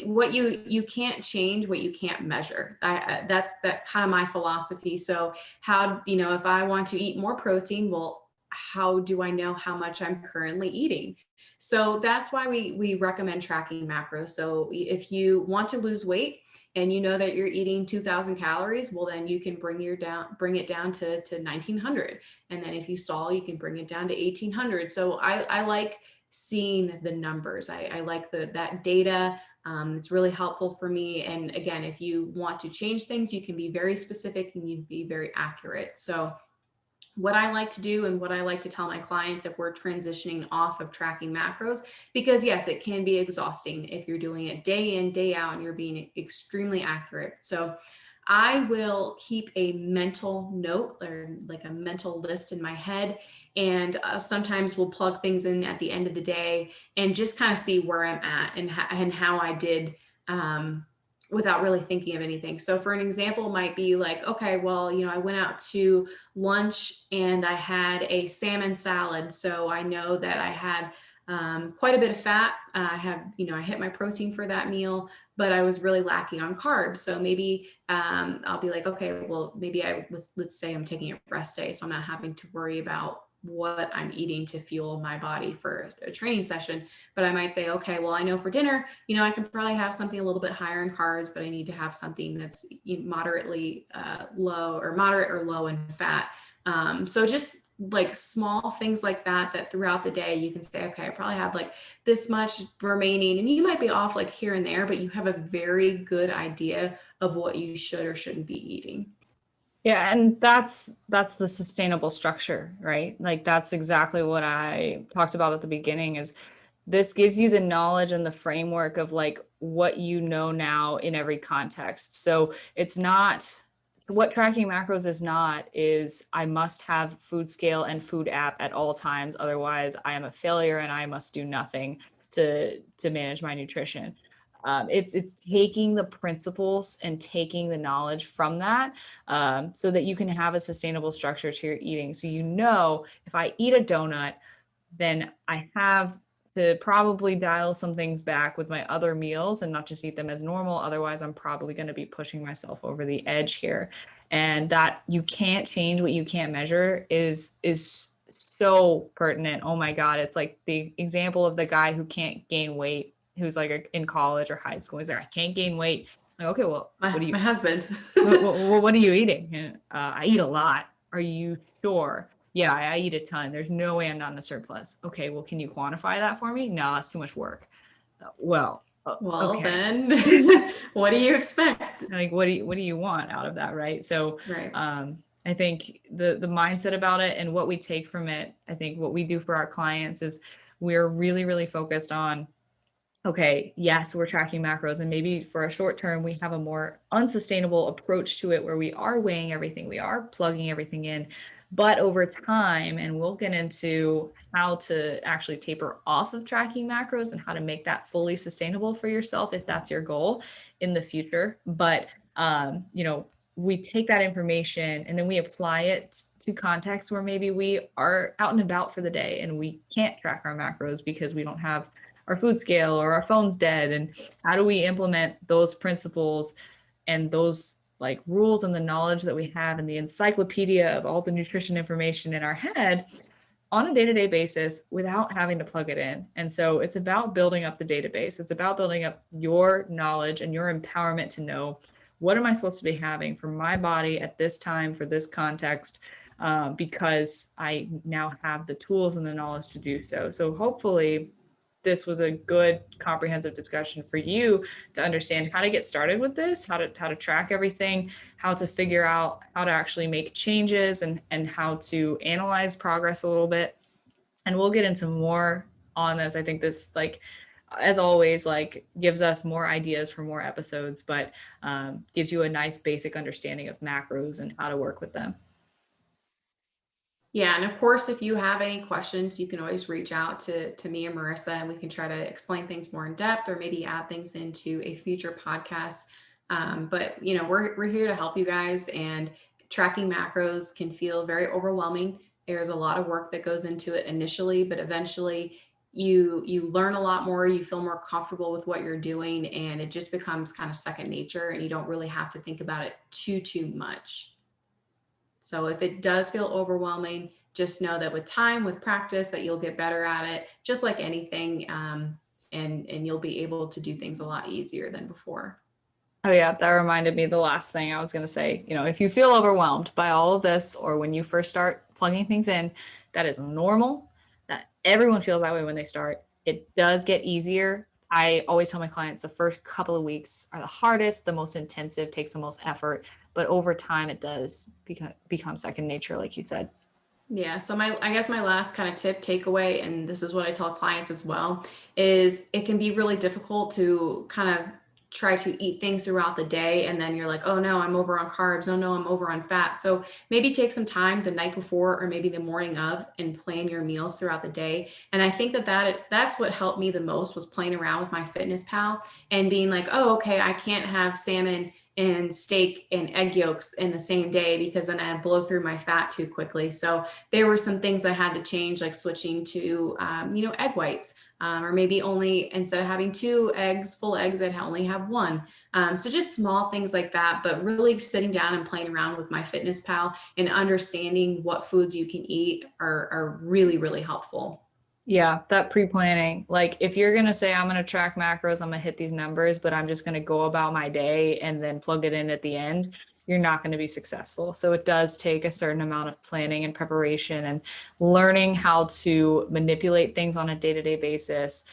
what you can't change what you can't measure. That's kind of my philosophy. So how, if I want to eat more protein, well, how do I know how much I'm currently eating? So that's why we recommend tracking macros. So if you want to lose weight and you know that you're eating 2,000 calories, well, then you can bring it down to 1,900. And then if you stall, you can bring it down to 1,800. So I like seeing the numbers. I like that data. It's really helpful for me. And again, if you want to change things, you can be very specific and you be very accurate. So what I like to do and what I like to tell my clients if we're transitioning off of tracking macros, because yes, it can be exhausting if you're doing it day in, day out, and you're being extremely accurate. So I will keep a mental note or like a mental list in my head. And sometimes we'll plug things in at the end of the day and just kind of see where I'm at and how I did without really thinking of anything. So for an example, might be like, okay, well, I went out to lunch and I had a salmon salad. So I know that I had quite a bit of fat. I hit my protein for that meal, but I was really lacking on carbs. So maybe I'll be like, okay, well, maybe let's say I'm taking a rest day. So I'm not having to worry about what I'm eating to fuel my body for a training session. But I might say, okay, well, I know for dinner, I can probably have something a little bit higher in carbs, but I need to have something that's moderate or low in fat. So just like small things like that, that throughout the day you can say, okay, I probably have like this much remaining, and you might be off like here and there, but you have a very good idea of what you should or shouldn't be eating. Yeah, and that's the sustainable structure, right? Like that's exactly what I talked about at the beginning is this gives you the knowledge and the framework of like what you know now in every context. So it's not what tracking macros is not is I must have food scale and food app at all times. Otherwise, I am a failure and I must do nothing to manage my nutrition. It's taking the principles and taking the knowledge from that so that you can have a sustainable structure to your eating. So you know if I eat a donut, then I have to probably dial some things back with my other meals and not just eat them as normal. Otherwise, I'm probably going to be pushing myself over the edge here. And that you can't change what you can't measure is so pertinent. Oh my God. It's like the example of the guy who can't gain weight, who's like in college or high school. He's like, I can't gain weight. Like, okay, well, what do My you husband. what are you eating? I eat a lot. Are you sure? Yeah, I eat a ton. There's no way I'm not in a surplus. Okay, well, can you quantify that for me? No, that's too much work. Well, Well, okay. then what do you expect? Like, what do you want out of that, right? So, Right. I think the mindset about it and what we take from it, I think what we do for our clients is we're really, really focused on okay, yes, we're tracking macros, and maybe for a short term, we have a more unsustainable approach to it where we are weighing everything, we are plugging everything in. But over time, and we'll get into how to actually taper off of tracking macros and how to make that fully sustainable for yourself if that's your goal in the future. But, we take that information and then we apply it to contexts where maybe we are out and about for the day and we can't track our macros because we don't have our food scale or our phone's dead, and how do we implement those principles and those like rules and the knowledge that we have and the encyclopedia of all the nutrition information in our head on a day-to-day basis without having to plug it in. And so it's about building up the database. It's about building up your knowledge and your empowerment to know what am I supposed to be having for my body at this time for this context, because I now have the tools and the knowledge to do so. So hopefully this was a good comprehensive discussion for you to understand how to get started with this, how to track everything, how to figure out how to actually make changes and how to analyze progress a little bit. And we'll get into more on this. I think this, like, as always, like gives us more ideas for more episodes, but gives you a nice basic understanding of macros and how to work with them. Yeah, and of course, if you have any questions, you can always reach out to me or Marissa, and we can try to explain things more in depth, or maybe add things into a future podcast. But we're here to help you guys, and tracking macros can feel very overwhelming. There's a lot of work that goes into it initially, but eventually you learn a lot more. You feel more comfortable with what you're doing, and it just becomes kind of second nature, and you don't really have to think about it too much. So if it does feel overwhelming, just know that with time, with practice, that you'll get better at it, just like anything, and you'll be able to do things a lot easier than before. Oh yeah, that reminded me the last thing I was going to say. If you feel overwhelmed by all of this, or when you first start plugging things in, that is normal. That everyone feels that way when they start. It does get easier. I always tell my clients the first couple of weeks are the hardest, the most intensive, takes the most effort, but over time it does become second nature, like you said. Yeah. So I guess my last kind of tip takeaway, and this is what I tell clients as well, is it can be really difficult to kind of try to eat things throughout the day. And then you're like, oh no, I'm over on carbs. Oh no, I'm over on fat. So maybe take some time the night before or maybe the morning of and plan your meals throughout the day. And I think that's what helped me the most, was playing around with my Fitness Pal and being like, oh, okay, I can't have salmon and steak and egg yolks in the same day because then I'd blow through my fat too quickly. So there were some things I had to change, like switching to, egg whites, or maybe only, instead of having full eggs, I'd only have one. So just small things like that, but really sitting down and playing around with my Fitness Pal and understanding what foods you can eat are really, really helpful. Yeah, that pre-planning. Like if you're going to say, I'm going to track macros, I'm going to hit these numbers, but I'm just going to go about my day and then plug it in at the end, you're not going to be successful. So it does take a certain amount of planning and preparation and learning how to manipulate things on a day-to-day basis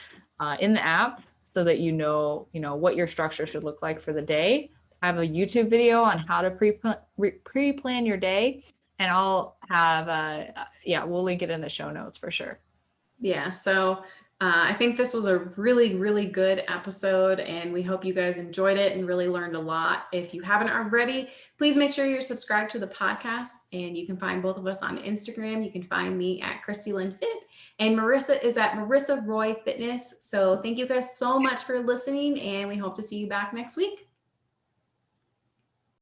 in the app so that you know what your structure should look like for the day. I have a YouTube video on how to pre-plan your day, and I'll have we'll link it in the show notes for sure. Yeah, so I think this was a really, really good episode, and we hope you guys enjoyed it and really learned a lot. If you haven't already, please make sure you're subscribed to the podcast, and you can find both of us on Instagram. You can find me at Christi Lynn Fit, and Marissa is at Marissa Roy Fitness. So thank you guys so much for listening, and we hope to see you back next week.